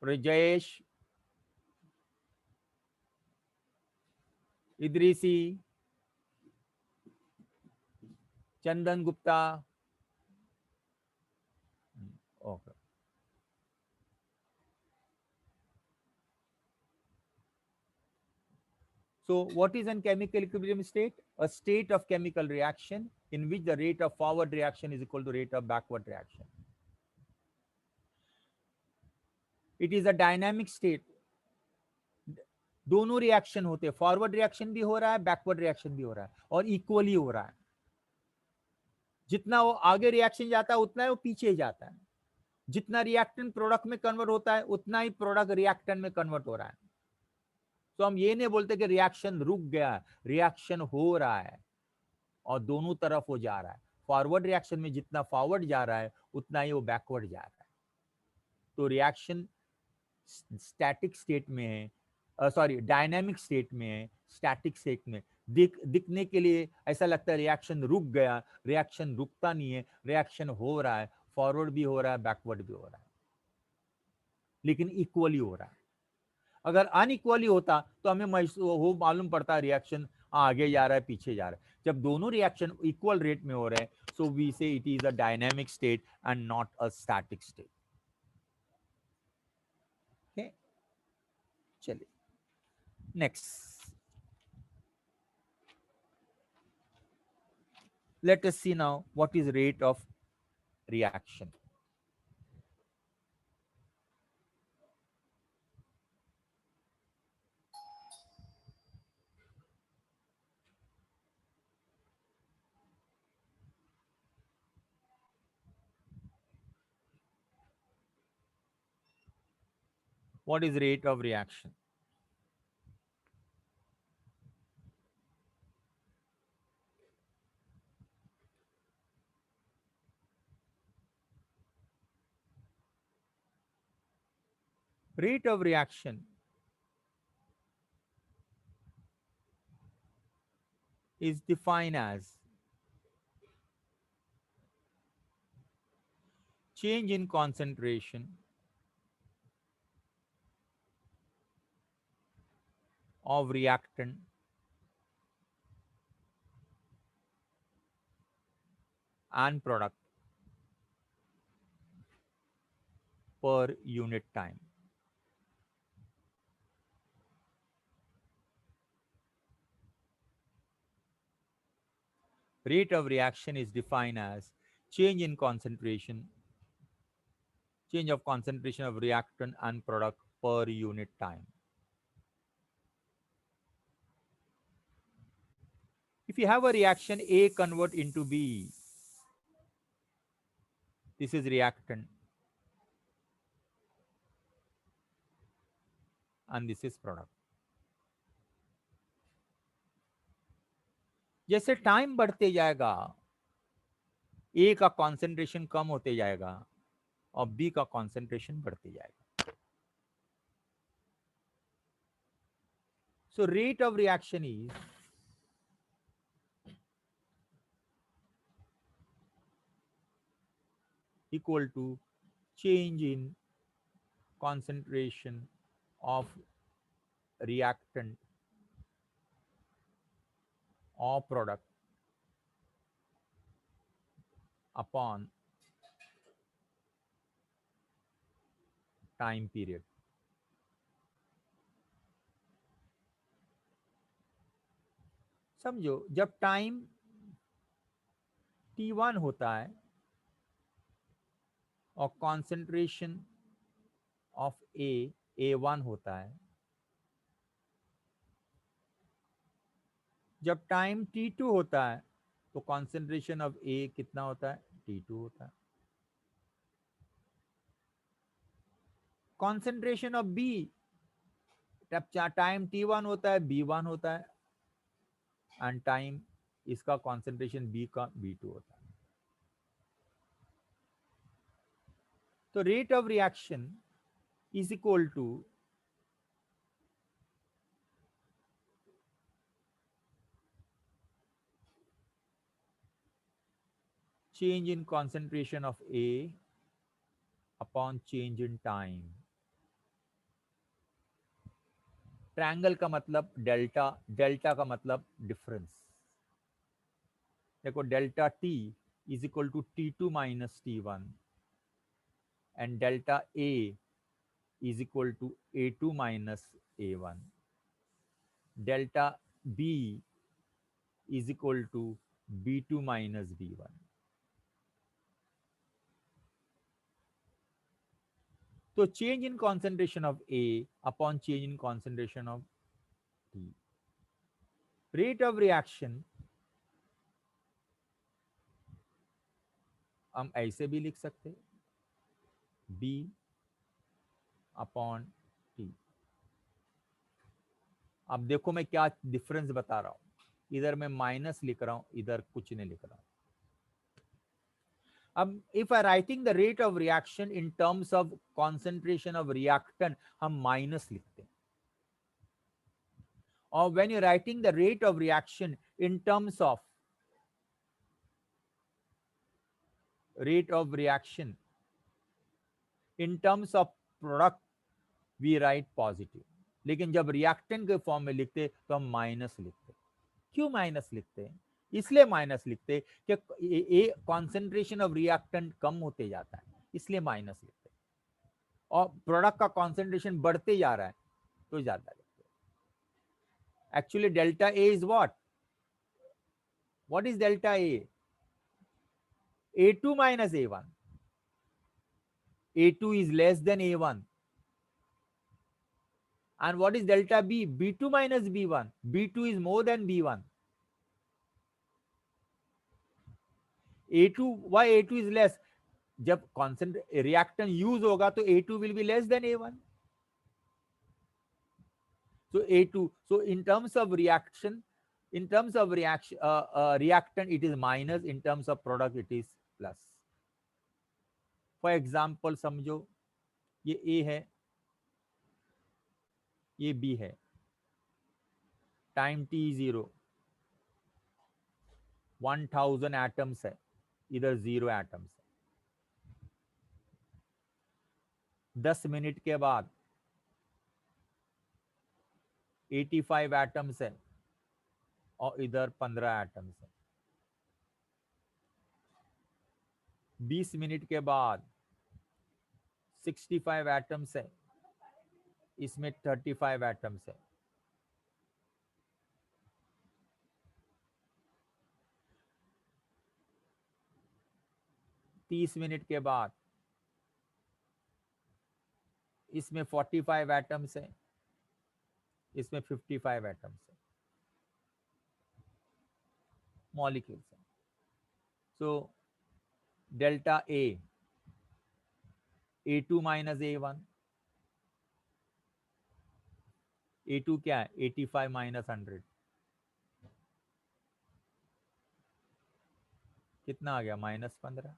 Jayesh, Idrisi, Chandan Gupta. Okay. So what is an chemical equilibrium state? A state of chemical reaction in which the rate of forward reaction is equal to rate of backward reaction. It is a dynamic state. दोनों reaction होते हैं, forward reaction भी हो रहा है, backward reaction भी हो रहा है, और इक्वली हो रहा है. जितना वो आगे रिएक्शन जाता है उतना ही वो पीछे जाता है. जितना रिएक्टेंट प्रोडक्ट में कन्वर्ट होता है उतना ही प्रोडक्ट रिएक्टेंट में कन्वर्ट हो रहा है. तो हम ये नहीं बोलते कि रिएक्शन रुक गया, रिएक्शन हो रहा है और दोनों तरफ वो जा रहा है. फॉरवर्ड रिएक्शन में जितना फॉरवर्ड जा रहा है उतना ही वो बैकवर्ड जा रहा है. तो रिएक्शन स्टैटिक स्टेट में है, सॉरी डायनामिक स्टेट में है. स्टैटिक स्टेट में दिखने के लिए ऐसा लगता है रिएक्शन रुक गया, रिएक्शन रुकता नहीं है, रिएक्शन हो रहा है, फॉरवर्ड भी हो रहा है, बैकवर्ड भी हो रहा है, लेकिन इक्वली हो रहा है. अगर अनइक्वली होता तो हमें वो मालूम पड़ता रिएक्शन आगे जा रहा है पीछे जा रहा है। जब दोनों रिएक्शन इक्वल रेट में हो रहे हैं, सो वी से it is a dynamic state and not a static state. Okay, चलिए next, let us see now what is rate of reaction. What is rate of reaction? Rate of reaction is defined as change in concentration of reactant and product per unit time. Rate of reaction is defined as change in concentration, change of concentration of reactant and product per unit time. If you have a reaction A convert into B, this is reactant and this is product. जैसे time बढ़ते जाएगा, ए का concentration कम होते जाएगा और B का concentration बढ़ते जाएगा. So rate of reaction is equal to change in concentration of reactant or product upon time period. समझो, जब टाइम t1 होता है और कॉन्सेंट्रेशन ऑफ A1 होता है, जब टाइम t2 होता है तो कॉन्सेंट्रेशन ऑफ A कितना होता है, t2 होता है. कॉन्सेंट्रेशन ऑफ B, जब टाइम t1 होता है B1 होता है एंड टाइम इसका कॉन्सेंट्रेशन B का B2 होता है. तो rate of reaction is equal to change in concentration of A upon change in time. Triangle का मतलब डेल्टा, डेल्टा का मतलब डिफरेंस. देखो, delta T is equal to T2 minus T1 and delta A is equal to A2 minus A1. Delta B is equal to B2 minus B1. तो change in concentration of A upon change in concentration of T. Rate of reaction हम ऐसे भी लिख सकते, B upon T. अब देखो मैं क्या डिफरेंस बता रहा हूं, इधर मैं माइनस लिख रहा हूं, इधर कुछ नहीं लिख रहा हूं. अब if I writing the rate of reaction in terms of concentration of reactant, हम माइनस लिखते हैं. और when you writing the rate of reaction in terms of rate of reaction in terms of product, we write positive. लेकिन जब reactant के form में लिखते तो हम माइनस लिखते। क्यों माइनस लिखते हैं? इसलिए माइनस लिखते कि कॉन्सेंट्रेशन ऑफ रिएक्टेंट कम होते जाता है, इसलिए माइनस लिखते हैं। और प्रोडक्ट का कॉन्सेंट्रेशन बढ़ते जा रहा है तो ज्यादा लिखते हैं। Actually delta A is what is delta A? A2 minus A1. A2 is less than A1. And what is delta B? B2 minus B1. B2 is more than B1. A2, why A2 is less? जब reactant use होगा तो A2 will be less than A1. So A2, so in terms of reaction, reactant it is minus, in terms of product it is plus. For example, समझो ये A है, ये B है, time t0, 1000 atoms है, इधर 0 atoms है। 10 minute के बाद 85 एटम्स है और इधर 15 एटम्स है। 20 मिनट के बाद 65 एटम्स है, इसमें 35 एटम्स है। 30 मिनट के बाद इसमें 45 एटम्स है, इसमें 55 एटम्स है, मॉलिक्यूल्स है। So delta A, A2 minus A1, A2 क्या है? 85 माइनस 100, कितना आ गया? -15।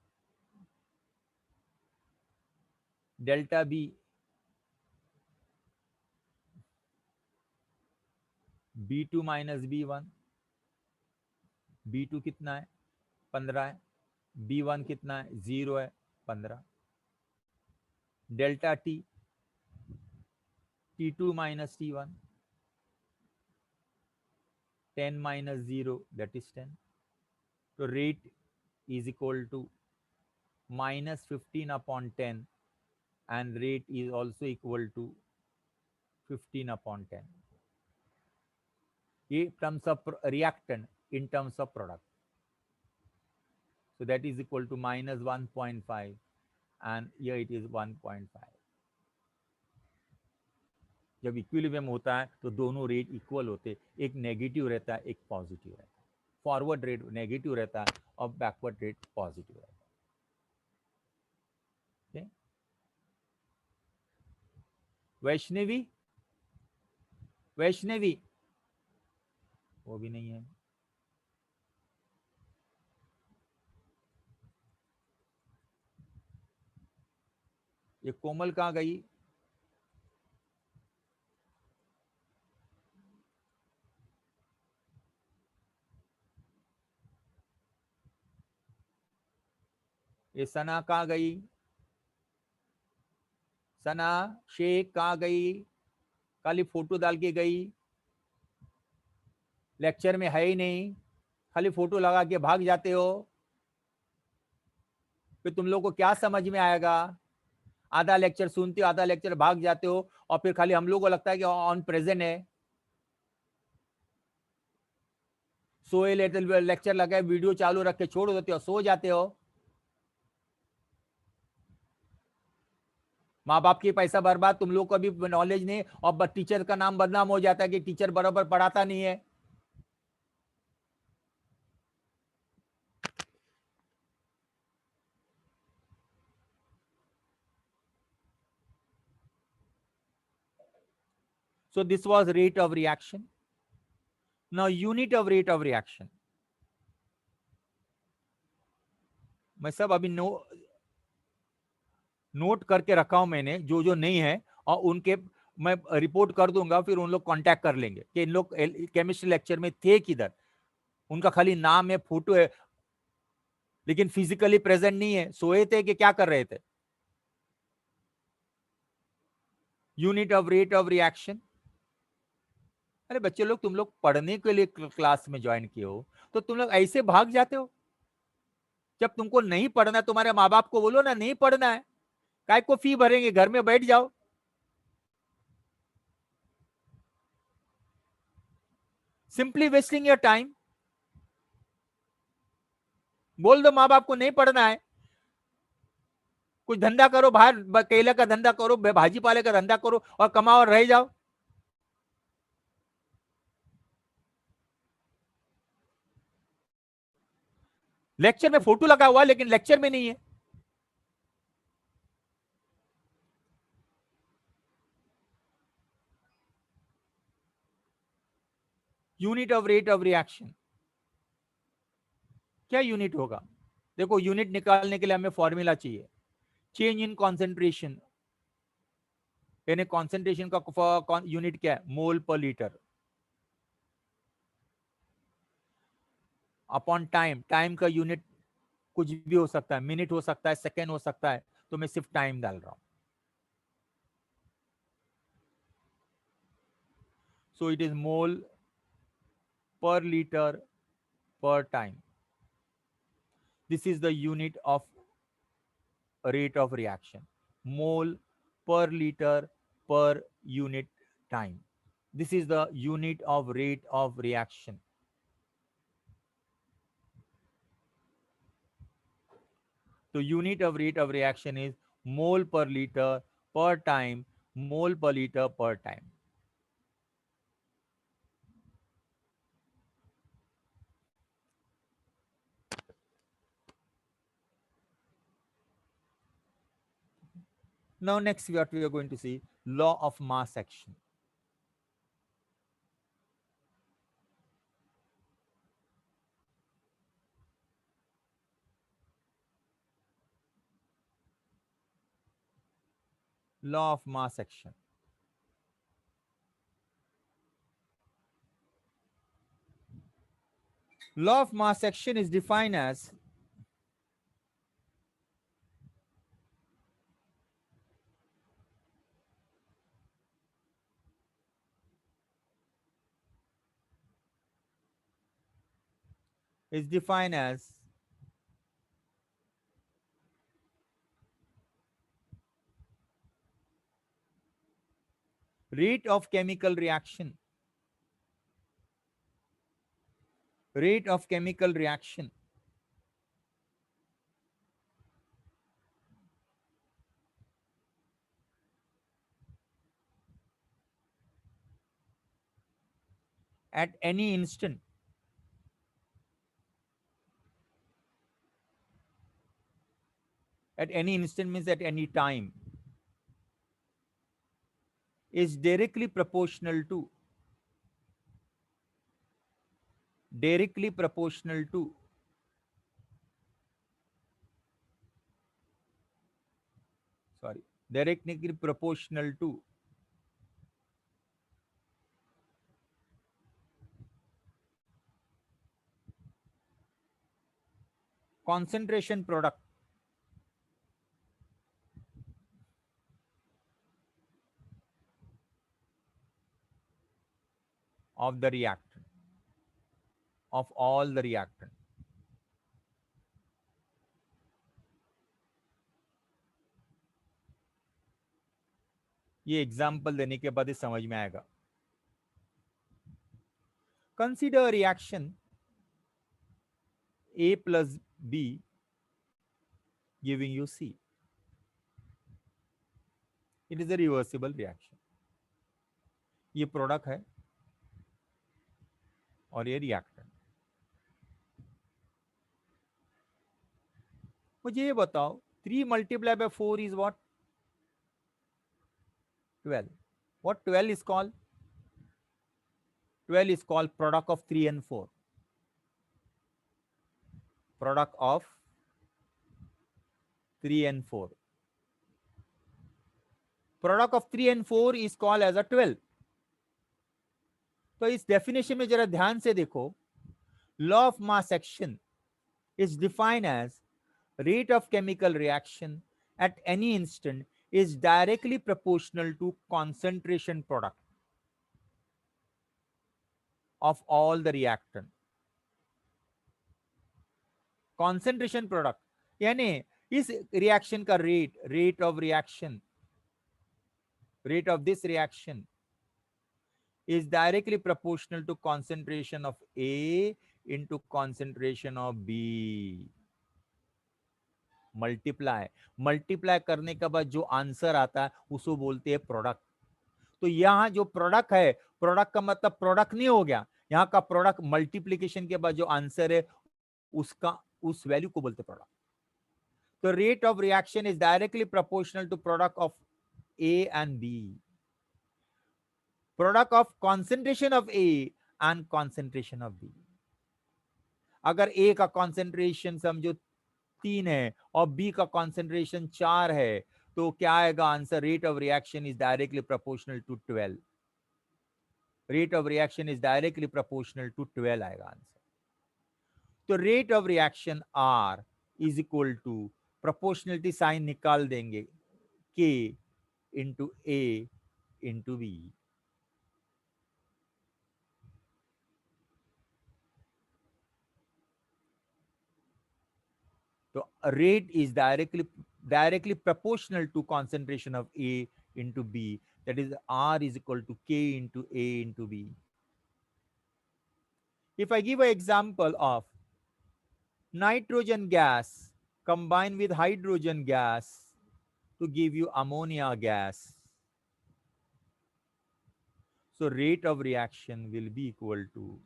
Delta B, B2 minus B1, B2 कितना है? 15 है। B1 कितना है? 0 है, 15। Delta T, T2 minus T1, 10 minus 0 that is 10। तो rate is equal to minus 15 upon 10, and rate is also equal to 15 upon 10. In terms of reactant, in terms of product. So that is equal to minus 1.5, and here it is 1.5. जब equilibrium होता है तो दोनों rate equal होते, एक negative रहता है, एक पॉजिटिव रहता है। फॉरवर्ड रेट नेगेटिव रहता है और बैकवर्ड रेट पॉजिटिव रहता है। वैष्णवी, वैष्णवी वो भी नहीं है। ये कोमल कहाँ गई? ये सना कहाँ गई? सना शेख कहाँ गई? खाली फोटो डाल के गई, लेक्चर में है ही नहीं, खाली फोटो लगा के भाग जाते हो। फिर तुम लोग को क्या समझ में आएगा? आधा लेक्चर सुनते हो, आधा लेक्चर भाग जाते हो, और फिर खाली हम लोग को लगता है कि ऑन प्रेजेंट है। सोए लेते लेक्चर लगा, वीडियो चालू रख के छोड़ देते हो, सो जाते हो। माँ बाप की पैसा बर्बाद, तुम लोग को भी नॉलेज नहीं, और टीचर का नाम बदनाम हो जाता है कि टीचर बराबर पढ़ाता नहीं है। So this was rate of reaction. Now unit of rate of reaction. मैं सब अभी नोट करके रखा हूं मैंने, जो जो नहीं है, और उनके मैं रिपोर्ट कर दूंगा, फिर उन लोग कांटेक्ट कर लेंगे कि इन लोग केमिस्ट्री लेक्चर में थे किधर। उनका खाली नाम है, फोटो है, लेकिन फिजिकली प्रेजेंट नहीं है, सोए थे कि क्या कर रहे थे। Unit of rate of reaction, अरे बच्चे लोग, तुम लोग पढ़ने के लिए क्लास में ज्वाइन किए हो, तो तुम लोग ऐसे भाग जाते हो। जब तुमको नहीं पढ़ना, तुम्हारे माँ बाप को बोलो ना नहीं पढ़ना है, काय को फी भरेंगे, घर में बैठ जाओ। Simply wasting your time. बोल दो माँ बाप को नहीं पढ़ना है, कुछ धंधा करो, बाहर केले का धंधा करो, भाजी पाले का धंधा करो और कमाओ और रह जाओ। लेक्चर में फोटो लगा हुआ लेकिन लेक्चर में नहीं है। Unit of rate of reaction, क्या यूनिट होगा? देखो, यूनिट निकालने के लिए हमें फॉर्मूला चाहिए। चेंज इन कॉन्सेंट्रेशन, यानी कॉन्सेंट्रेशन का यूनिट क्या है? मोल पर लीटर। अपॉन टाइम, टाइम का यूनिट कुछ भी हो सकता है, मिनट हो सकता है, सेकेंड हो सकता है, तो मैं सिर्फ टाइम डाल रहा हूं। सो इट इज मोल पर litre per time. This is the unit of rate of reaction. Mole per liter per unit time. This is the unit of rate of reaction. The unit of rate of reaction is mole per liter per time, mole per liter per time. Now next what we are going to see, law of mass action. Law of mass action. Law of mass action is defined as is defined as rate of chemical reaction, rate of chemical reaction at any instant means at any time is directly proportional to directly proportional to directly proportional to concentration product of the reactant, of all the reactant. ये example देने के बाद ही समझ में आएगा. Consider reaction A plus B giving you C. It is a reversible reaction. ये product है और ये रिएक्टेंट. मुझे ये बताओ 3 multiplied by 4 is what? 12. What 12 is called? 12 is called product of 3 and 4. Product of 3 and 4. Product of 3 and 4 is called as a 12. तो इस definition में जरा ध्यान से देखो. Law of mass action is defined as rate of chemical reaction at any instant is directly proportional to concentration product. of all the reactant. Concentration product यानी इस reaction का rate of reaction, rate of this reaction is directly proportional to concentration of A into concentration of B. Multiply करने के बाद जो answer आता है उसको बोलते हैं प्रोडक्ट. तो यहाँ जो प्रोडक्ट है, प्रोडक्ट का मतलब प्रोडक्ट नहीं हो गया, यहाँ का प्रोडक्ट मल्टीप्लीकेशन के बाद जो आंसर है उसका उस वैल्यू को बोलते प्रोडक्ट. तो rate of reaction is directly proportional to product of A and B. Product of concentration of A and concentration of B. अगर ए का कॉन्सेंट्रेशन समझो 3 है और बी का कॉन्सेंट्रेशन 4 है, तो क्या आएगा answer? Rate of reaction is directly proportional to 12. Rate of reaction is directly proportional to 12 आएगा आंसर. तो rate of reaction R is equal to, proportionality sign निकाल देंगे, k into A into B. तो rate is directly proportional to concentration of A into B. That is R is equal to K into A into B. If I give an example of nitrogen gas combined with hydrogen gas to give you ammonia gas, so rate of reaction will be equal to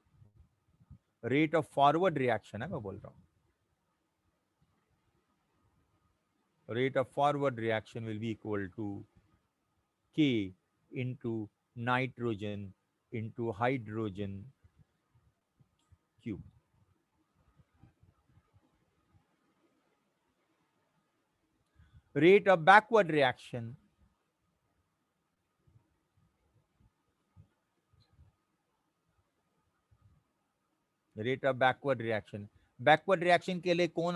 rate of forward reaction है मैं बोल रहा हूँ. Rate of forward reaction will be equal to K into nitrogen into hydrogen cube. Rate of backward reaction backward reaction के लिए कौन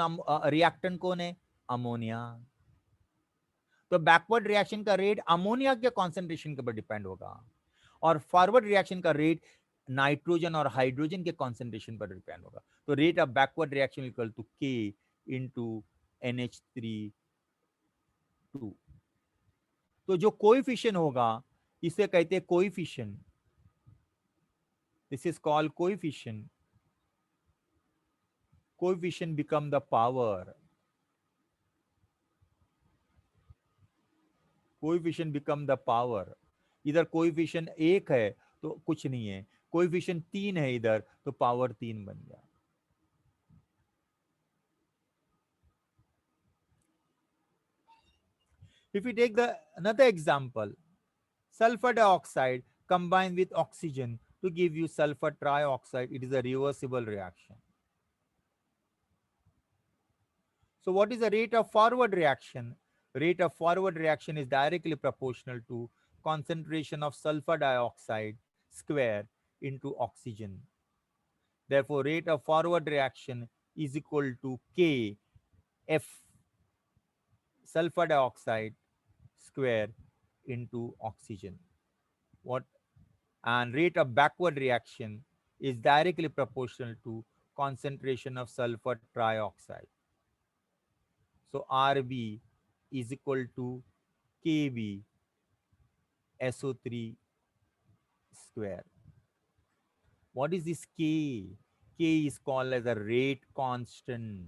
reactant कौन है? अमोनिया. तो बैकवर्ड रिएक्शन का रेट अमोनिया के कॉन्सेंट्रेशन के ऊपर डिपेंड होगा और फॉरवर्ड रिएक्शन का रेट नाइट्रोजन और हाइड्रोजन के कॉन्सेंट्रेशन पर डिपेंड होगा. तो rate of backward reaction equal to k into NH3 2. तो जो कोएफिशिएंट होगा इसे कहते हैं coefficient. This is called coefficient. Coefficient become the power. Coefficient become the power. इधर कोएफिशिएंट 1 है तो कुछ नहीं है, कोएफिशिएंट 3 है इधर तो पावर 3 बन गया. If we take another example, sulfur dioxide combined with oxygen to give you sulfur trioxide, it is a reversible reaction. So what is the rate of forward reaction? Rate of forward reaction is directly proportional to concentration of sulfur dioxide square into oxygen. Therefore, rate of forward reaction is equal to K F sulfur dioxide square into oxygen. What? And rate of backward reaction is directly proportional to concentration of sulfur trioxide. So RB is equal to KB SO3 square. What is this K? K is called as a rate constant.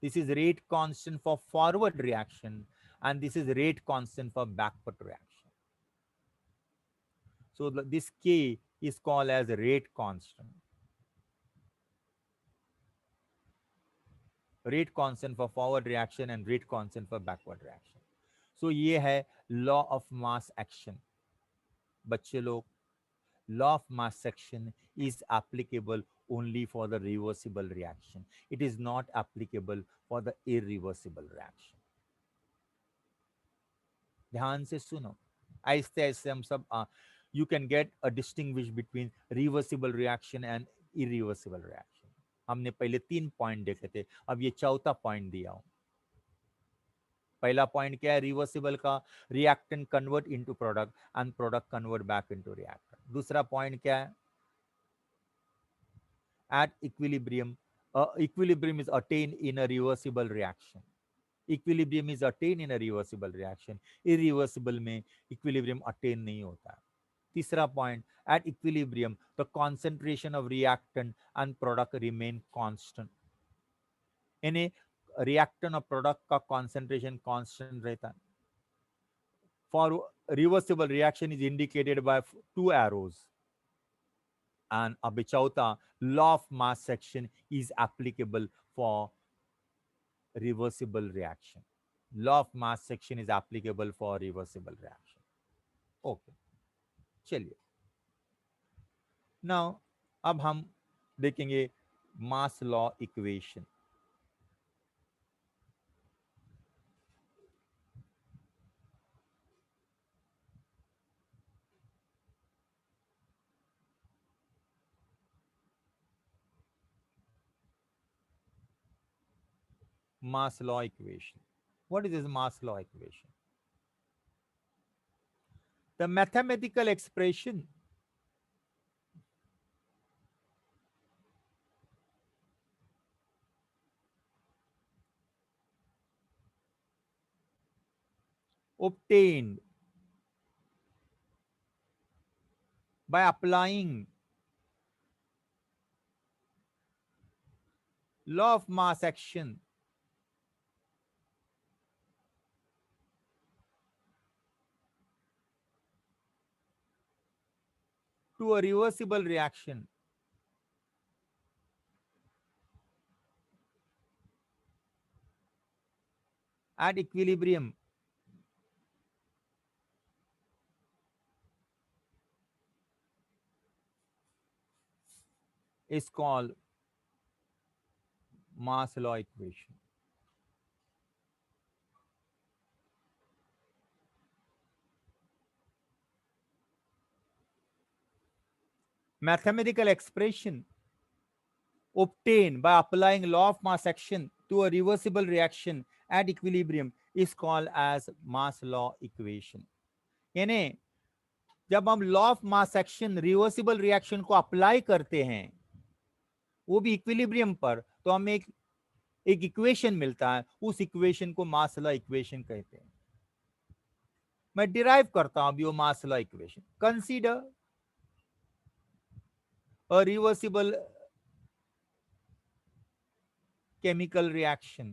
This is rate constant for forward reaction and this is rate constant for backward reaction. So this K is called as a rate constant. Rate constant for forward reaction and rate constant for backward reaction. So ये है law of mass action. बच्चे लोग, law of mass action is applicable only for the reversible reaction. It is not applicable for the irreversible reaction. ध्यान से सुनो, ऐसे ऐसे हम सब you can get a distinguish between reversible reaction and irreversible reaction. हमने पहले 3 पॉइंट देखे थे, अब ये चौथा पॉइंट दिया हूं. पहला पॉइंट क्या है रिवर्सिबल का, reactant convert into product and product convert back into reactant. दूसरा पॉइंट क्या है, at equilibrium, equilibrium is attained in a reversible reaction, equilibrium is attain in a reversible reaction, irreversible में इक्विलिब्रियम अटेन नहीं होता है। तीसरा point, at equilibrium the concentration of reactant and product remain constant, यानी reactant और product का concentration constant रहता है। For reversible reaction is indicated by two arrows, and अब चौथा, law of mass section is applicable for reversible reaction. Law of mass section is applicable for reversible reaction. Okay, चलिए now अब हम देखेंगे mass law equation. Mass law equation. What is this mass law equation? The mathematical expression obtained by applying law of mass action to a reversible reaction at equilibrium is called mass law equation. Mathematical expression obtained by applying law of mass action to a reversible reaction at equilibrium is called as mass law equation. यानी जब हम law of mass action reversible reaction को apply करते हैं वो भी equilibrium पर, तो हमें एक इक्वेशन मिलता है, उस इक्वेशन को मास लॉ इक्वेशन कहते हैं। मैं डिराइव करता हूं अभी वो मास law equation. Consider a reversible chemical reaction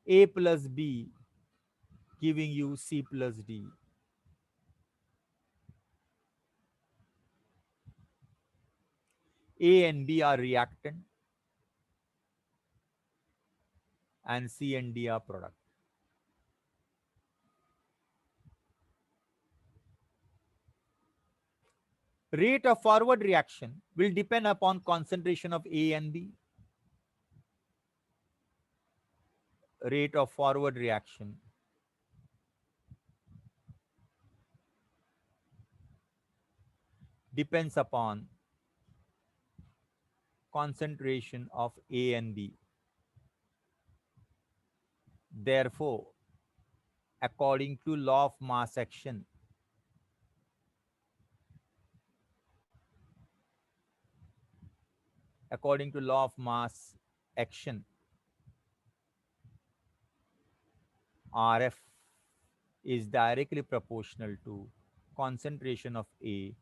A plus B giving you C plus D. A and B are reactant and C and D are product. Rate of forward reaction will depend upon concentration of A and B. Rate of forward reaction depends upon concentration of A and B. Therefore, according to law of mass action, according to law of mass action, RF is directly proportional to concentration of A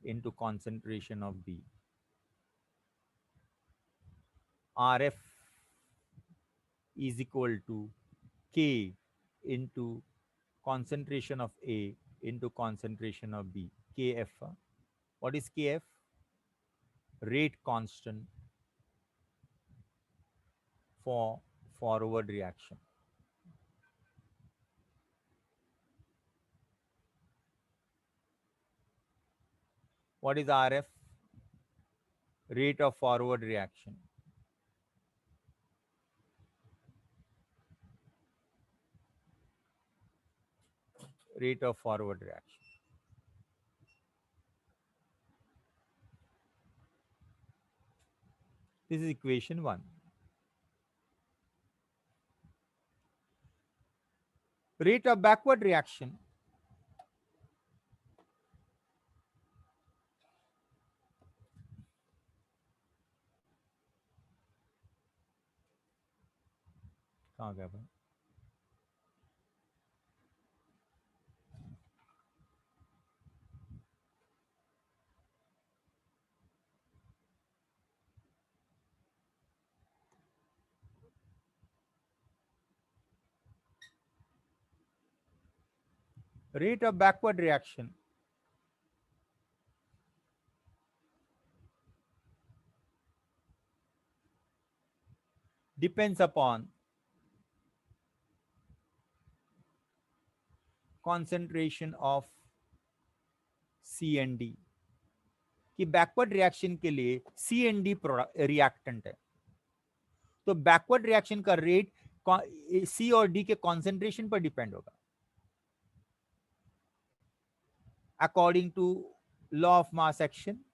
into concentration of B. RF is equal to K into concentration of A into concentration of B. KF. What is KF? Rate constant for forward reaction. What is RF? Rate of forward reaction. Rate of forward reaction. This is equation 1. Rate of backward reaction. कहाँ गया भाई? Rate of backward reaction depends upon concentration of C and D. कि backward reaction के लिए C and D reactant है, तो backward reaction का rate C और डी के कॉन्सेंट्रेशन पर डिपेंड होगा according to law of mass action.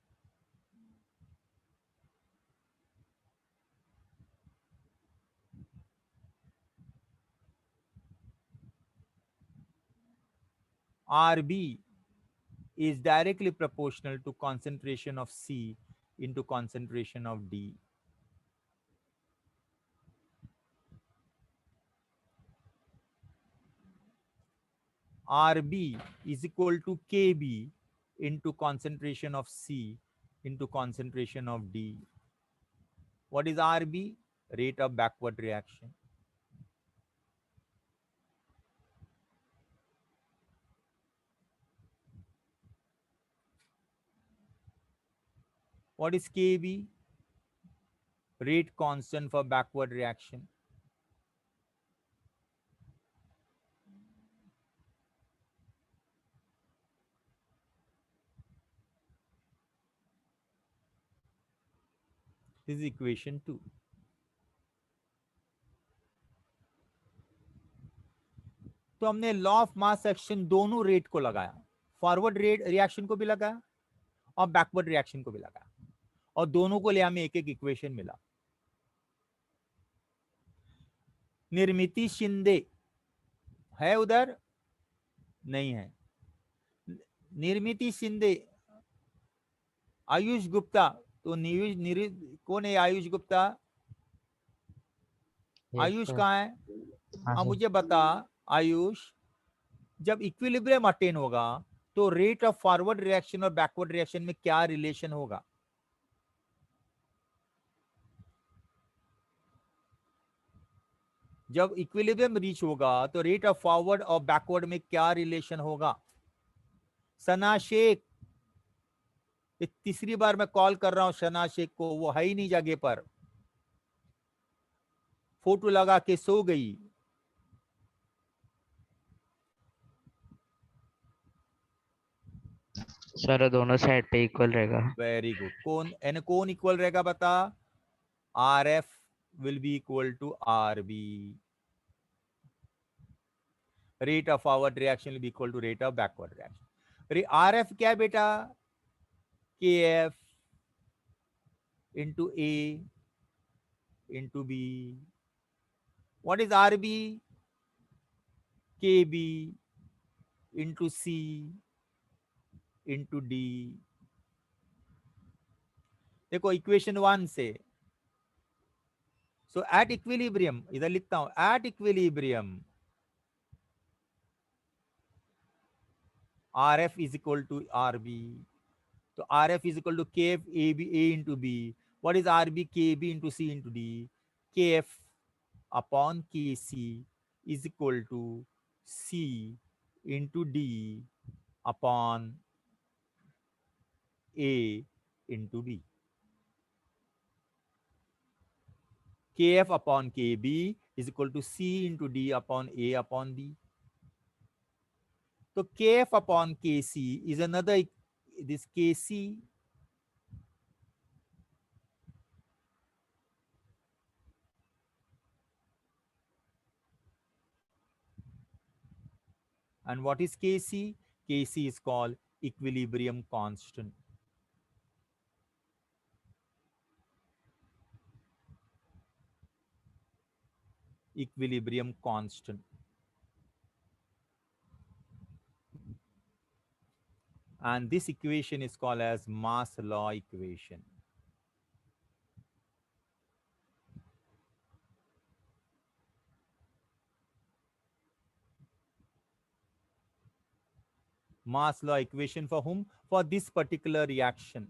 RB is directly proportional to concentration of C into concentration of D. RB is equal to KB into concentration of C into concentration of D. What is RB? Rate of backward reaction. What is KB? Rate constant for backward reaction. This is equation 2. तो हमने law of mass action दोनों rate को लगाया, forward rate reaction को भी लगाया और backward reaction को भी लगाया, और दोनों को ले हमें एक एक इक्वेशन मिला. निर्मिति शिंदे है उधर? नहीं है. निर्मिति शिंदे, आयुष गुप्ता, तो कौन है आयुष गुप्ता? आयुष कहाँ है? हाँ मुझे बता आयुष, जब इक्विलिब्रियम अटेन होगा तो रेट ऑफ फॉरवर्ड रिएक्शन और बैकवर्ड रिएक्शन में क्या रिलेशन होगा? जब इक्विलिब्रियम रीच होगा तो रेट ऑफ फॉरवर्ड और बैकवर्ड में क्या रिलेशन होगा? सना शेख, तीसरी बार मैं कॉल कर रहा हूं सना शेख को, वो है ही नहीं जगह पर, फोटो लगा के सो गई. सर दोनों साइड पे इक्वल रहेगा. Very good. कौन इक्वल रहेगा बता? RF will be equal to RB. Rate of forward reaction will be equal to rate of backward reaction. RF क्या है बेटा? KF into A into B. What is RB? KB into C into D. देखो equation 1 से, सो at equilibrium, इधर लिखता हूं, at equilibrium RF is equal to RB. तो RF is equal to KF A into B. What is RB? KB into C into D. KF upon KC is equal to C into D upon A into B. KF upon KB is equal to C into D upon A upon B. So KF upon KC is another, this KC and what is KC? KC is called equilibrium constant. equilibrium constant. And this equation is called as mass law equation. Mass law equation for whom? For this particular reaction.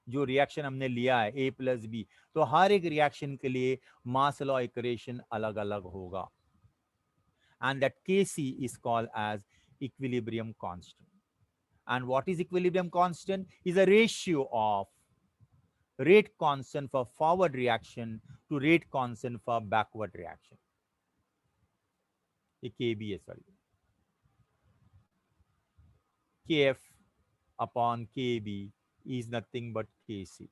जो reaction हमने लिया है A plus B, तो हर एक reaction के लिए मास law equation अलग अलग होगा. And that Kc is called as equilibrium constant. And what is equilibrium constant? Is a ratio of rate constant for forward reaction to rate constant for backward reaction. ये Kb है, sorry. Kf upon Kb is nothing but Kc.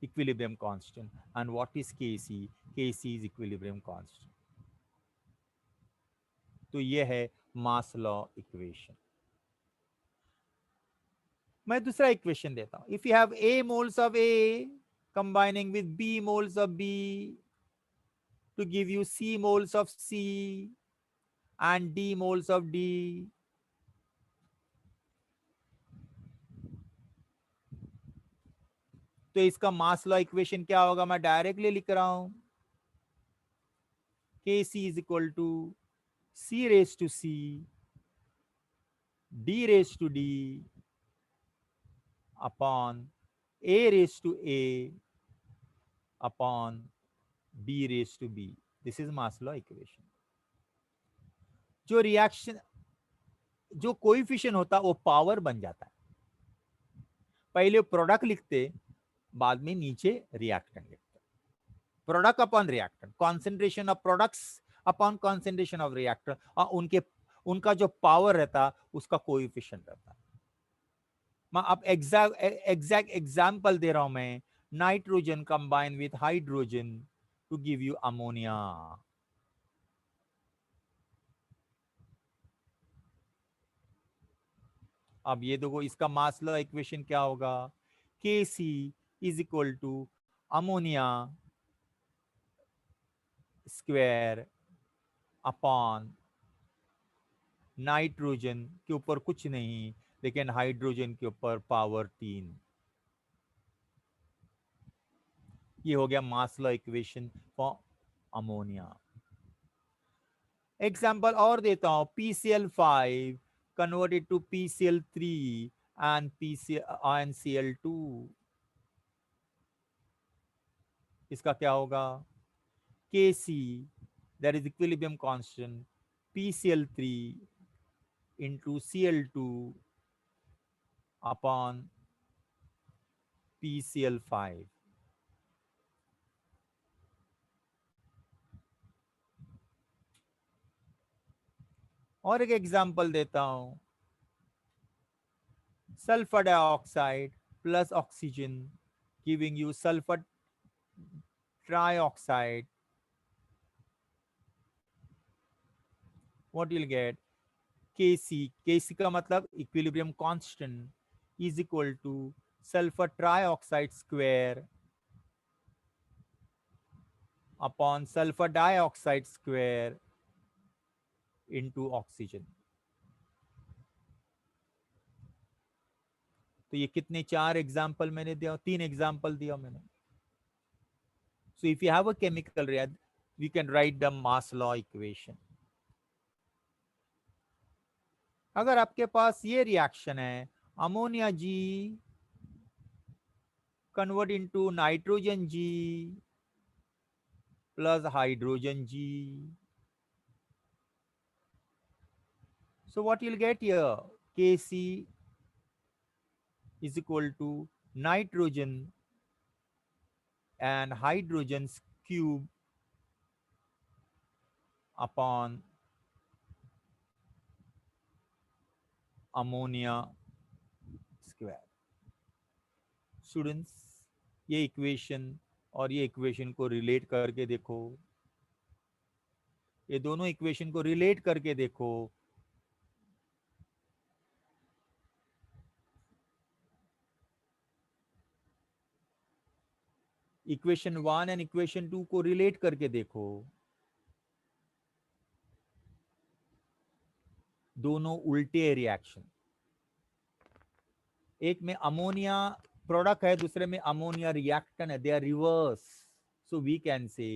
Equilibrium constant. And what is Kc? Kc is equilibrium constant. तो ये है मास law equation. मैं दूसरा equation देता हूं. If you have A moles of A combining with B moles of B to give you C moles of C and D moles of D, तो इसका मास law equation क्या होगा? मैं डायरेक्टली लिख रहा हूं. Kc is equal to C raised to C D raised to D upon A raised to A upon B raised to B. This is mass law equation. जो reaction, जो coefficient होता है वो पावर बन जाता है. पहले प्रोडक्ट लिखते, बाद में नीचे रिएक्टेंट लिखते. Product upon reactant, concentration of products upon concentration of reactor, और उनका जो पावर रहता उसका कोएफिशिएंट रहता. मैं अब एग्जैक्ट एग्जांपल दे रहा हूं मैं. Nitrogen combine with hydrogen to give you ammonia. अब ये देखो, इसका मास लॉ इक्वेशन क्या होगा? Kc is equal to ammonia square upon nitrogen के ऊपर कुछ नहीं, लेकिन हाइड्रोजन के ऊपर पावर 3. ये हो गया मास law equation for ammonia. Example और देता हूं. PCl5 converted to PCl3 and NCl2. इसका क्या होगा? Kc, that is equilibrium constant, PCl3 into Cl2 upon PCl5. और एक एग्जांपल देता हूं. Sulphur dioxide plus oxygen giving you sulphur trioxide. What you'll get? Kc का मतलब equilibrium constant is equal two sulphur trioxide square upon sulphur dioxide square into oxygen. तो ये कितने? 4 example मैंने दिया, 3 एग्जाम्पल दिया मैंने. So if you have a chemical reaction, we can write the mass law equation. अगर आपके पास ये रिएक्शन है, ammonia G convert into nitrogen G plus hydrogen G. So what you'll get here? Kc is equal to nitrogen and hydrogen's cube upon ammonia square. Students, ये equation और ये equation को relate करके देखो. ये दोनों इक्वेशन को रिलेट करके देखो. इक्वेशन 1 एंड इक्वेशन 2 को रिलेट करके देखो, दोनों उल्टे रिएक्शन, एक में अमोनिया प्रोडक्ट है, दूसरे में अमोनिया रिएक्टेंट है, they are reverse. So we can say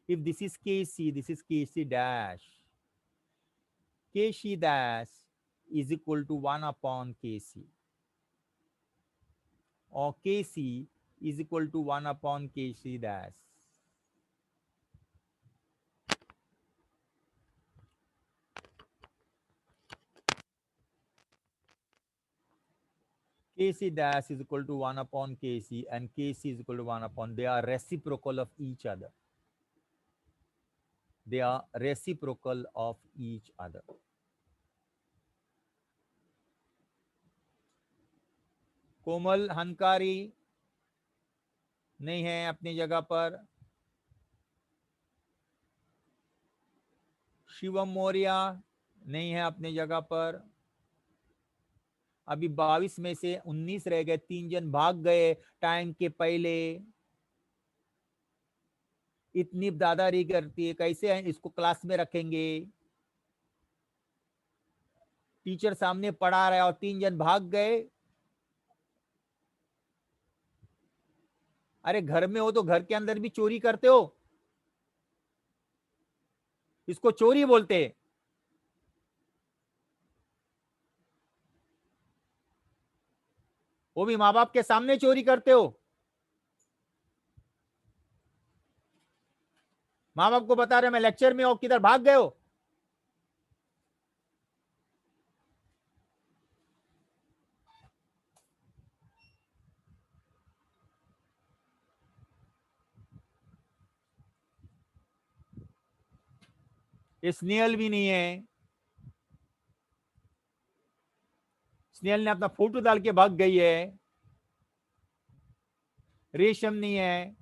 if this is Kc, this is Kc dash, Kc dash is equal to 1 upon Kc, or Kc is equal to 1 upon Kc dash. Kc dash is equal to 1 upon Kc and Kc is equal to 1 upon, they are reciprocal of each other. They are reciprocal of each other. कोमल हनकारी नहीं है अपनी जगह पर, शिवम मौर्य नहीं है अपनी जगह पर. अभी 22 में से 19 रह गए, 3 जन भाग गए टाइम के पहले. इतनी दादागिरी करती है, कैसे है इसको क्लास में रखेंगे? टीचर सामने पढ़ा रहा है और 3 जन भाग गए. अरे घर में हो तो घर के अंदर भी चोरी करते हो, इसको चोरी बोलते हैं. वो भी माँ बाप के सामने चोरी करते हो. माँ बाप को बता रहे मैं लेक्चर में हूं, किधर भाग गए हो? स्नेहल भी नहीं है, स्नेहल ने अपना फोटो डाल के भाग गई है. रेशम नहीं है,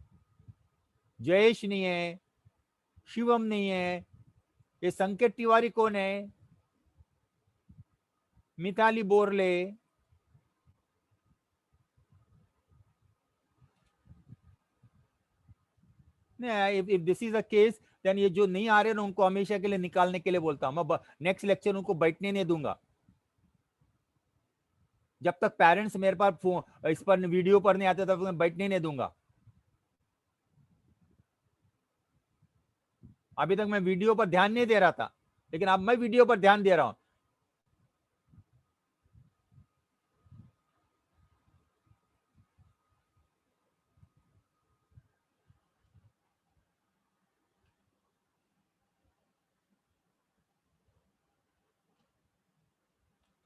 जयेश नहीं है, शिवम नहीं है. ये संकेत तिवारी कौन है? मिताली बोरले. नहीं, if this is a case then ये जो नहीं आ रहे ना उनको हमेशा के लिए निकालने के लिए बोलता हूं मैं. नेक्स्ट लेक्चर उनको बैठने नहीं दूंगा जब तक पेरेंट्स मेरे पास फोन इस पर वीडियो पर नहीं आते तब मैं बैठने नहीं दूंगा. अभी तक मैं वीडियो पर ध्यान नहीं दे रहा था, लेकिन अब मैं वीडियो पर ध्यान दे रहा हूं.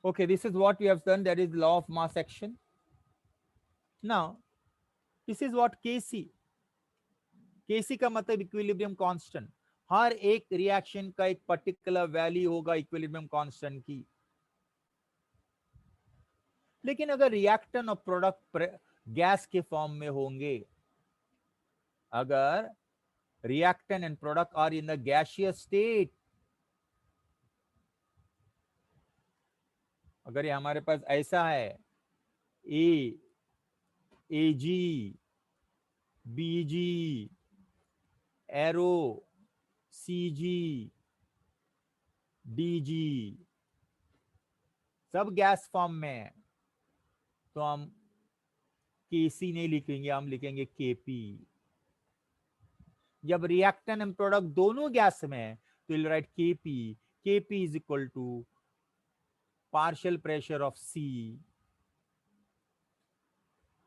Okay, this is what we have done, that is law of mass action. Now this is what Kc. Kc का मतलब इक्विलिब्रियम कांस्टेंट. हर एक रिएक्शन का एक पर्टिकुलर वैल्यू होगा इक्विलिब्रियम कांस्टेंट की. लेकिन अगर रिएक्टेंट और प्रोडक्ट गैस के फॉर्म में होंगे, अगर reactant and product are in the gaseous state, अगर ये हमारे पास ऐसा है ए, एजी, बीजी, एरो, सीजी, डीजी, सब गैस फॉर्म में है, तो हम केसी नहीं लिखेंगे, हम लिखेंगे केपी. जब रिएक्टेंट एंड प्रोडक्ट दोनों गैस में है तो will write Kp. Kp is equal to partial pressure of C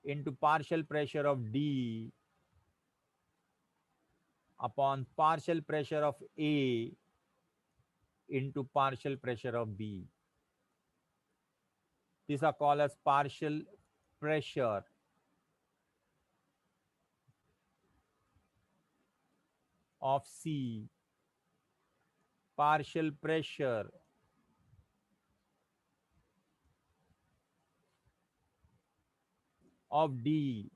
into partial pressure of D upon partial pressure of A into partial pressure of B. These are called as partial pressure of C, partial pressure of D,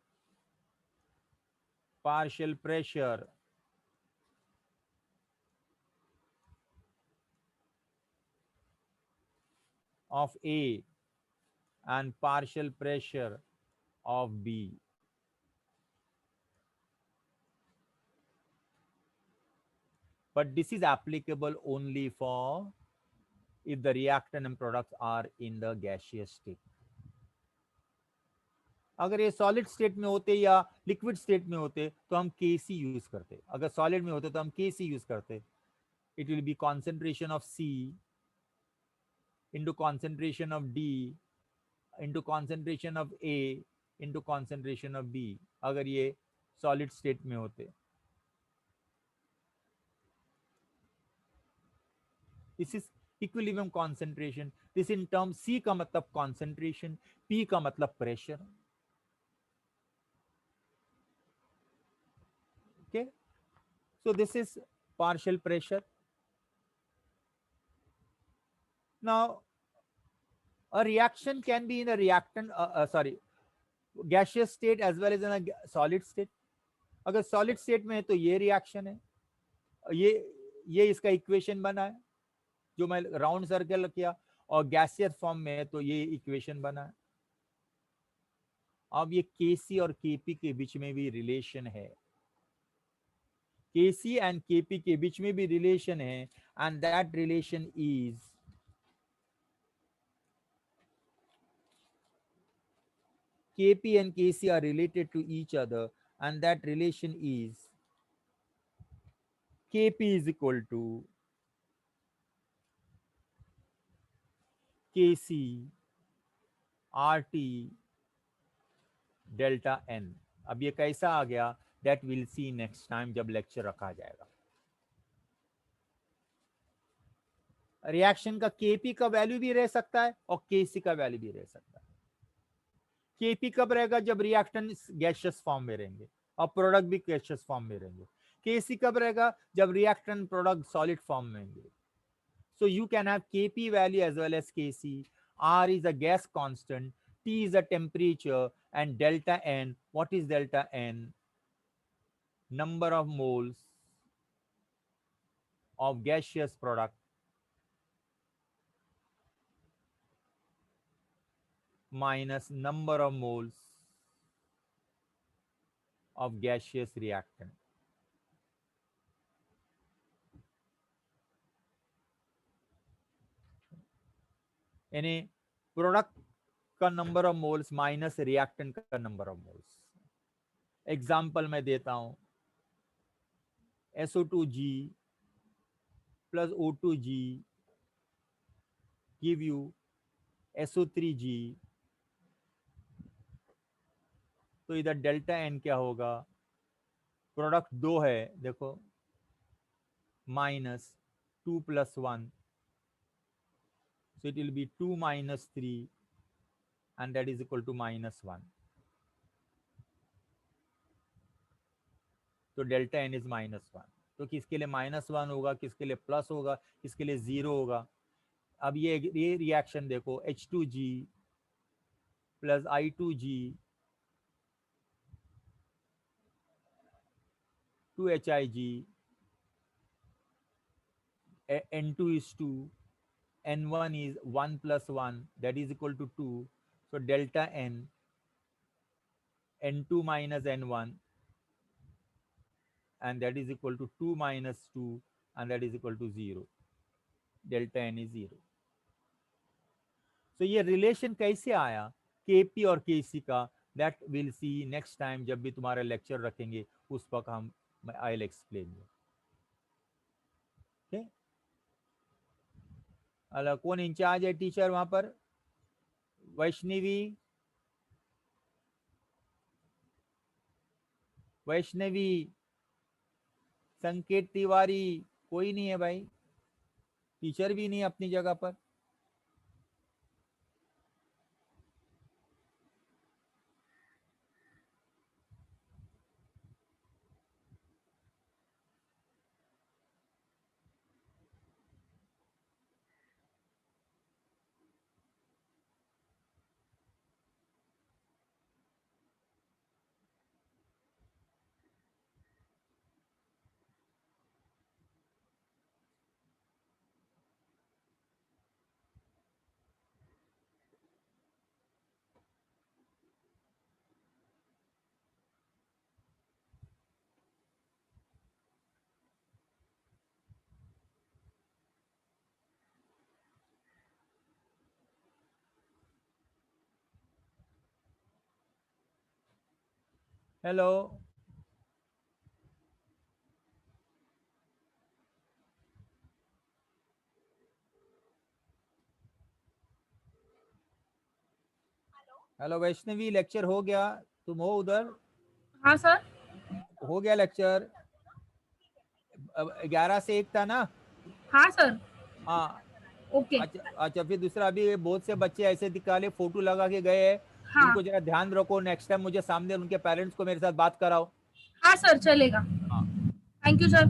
partial pressure of A and partial pressure of B. but this is applicable only for if the reactant and products are in the gaseous state. अगर ये solid state में होते या liquid state में होते तो हम Kc use करते, अगर सॉलिड में होते तो हम केसी यूज करते. It will be concentration of C into concentration of D into concentration of A into concentration of B, अगर ये solid state में होते. This is equilibrium concentration. This in term C का मतलब concentration, P का मतलब pressure. Okay, so this is partial pressure. Now a reaction can be in a reactant gaseous state as well as in a solid state. अगर solid state में है तो ये reaction है, ये इसका इक्वेशन बना है जो मैं राउंड सर्कल किया, और गैसियस फॉर्म में है तो ये इक्वेशन बना है. अब ये केसी और केपी के बीच में भी रिलेशन है, केसी एंड केपी के बीच में भी रिलेशन है, and that relation is KP and KC are related to each other, and that relation is KP is equal to KC RT delta N. अब ये कैसा आ गया, that we'll see next time जब lecture रखा जाएगा. Reaction का KP का value भी रह सकता है और KC का वैल्यू भी रह सकता है. KP कब रहेगा, जब रिएक्टेंट गैसियस फॉर्म में रहेंगे और प्रोडक्ट भी गैसियस फॉर्म में रहेंगे. KC कब रहेगा, जब रिएक्टेंट प्रोडक्ट सॉलिड फॉर्म में होंगे. So you can have Kp value as well as Kc. R is a gas constant, T is a temperature, and delta N, what is delta N? Number of moles of gaseous product minus number of moles of gaseous reactant. यानी product का number of moles minus reactant का number of moles. Example मैं देता हूं, SO2G plus O2G give you SO3G. तो इधर delta N क्या होगा, प्रोडक्ट 2 है देखो, minus 2 plus 1, so it will be 2 minus 3 and that is equal to minus 1. तो डेल्टा एन इज -1. तो किसके लिए -1 होगा, किसके लिए प्लस होगा, किसके लिए 0 होगा. अब ये रिएक्शन देखो, H2G plus I2G 2HIG, N2 is 2, N1 is 1 plus 1, that is equal to 2. So delta N, N2 minus N1, and that is equal to 2 minus 2, and that is equal to 0. Delta N is 0. So ये relation कैसे आया KP और KC का, that we'll see next time जब भी तुम्हारा lecture रखेंगे उस वक्त हम I'll explain you. Okay? अला कौन इंचार्ज है टीचर वहां पर, वैष्णवी, संकेत तिवारी, कोई नहीं है भाई, टीचर भी नहीं अपनी जगह पर. हेलो, हेलो वैष्णवी, लेक्चर हो गया? तुम हो उधर? हाँ सर। हो गया लेक्चर? 11 से 1 था ना? हाँ सर। हाँ। ओके। अच्छा अच्छा, फिर दूसरा, अभी बहुत से बच्चे ऐसे निकाले, फोटो लगा के गए हैं, हाँ उनको जरा ध्यान रखो, नेक्स्ट टाइम मुझे सामने उनके पेरेंट्स को मेरे साथ बात कराओ। हाँ सर, चलेगा। हाँ। Thank you sir.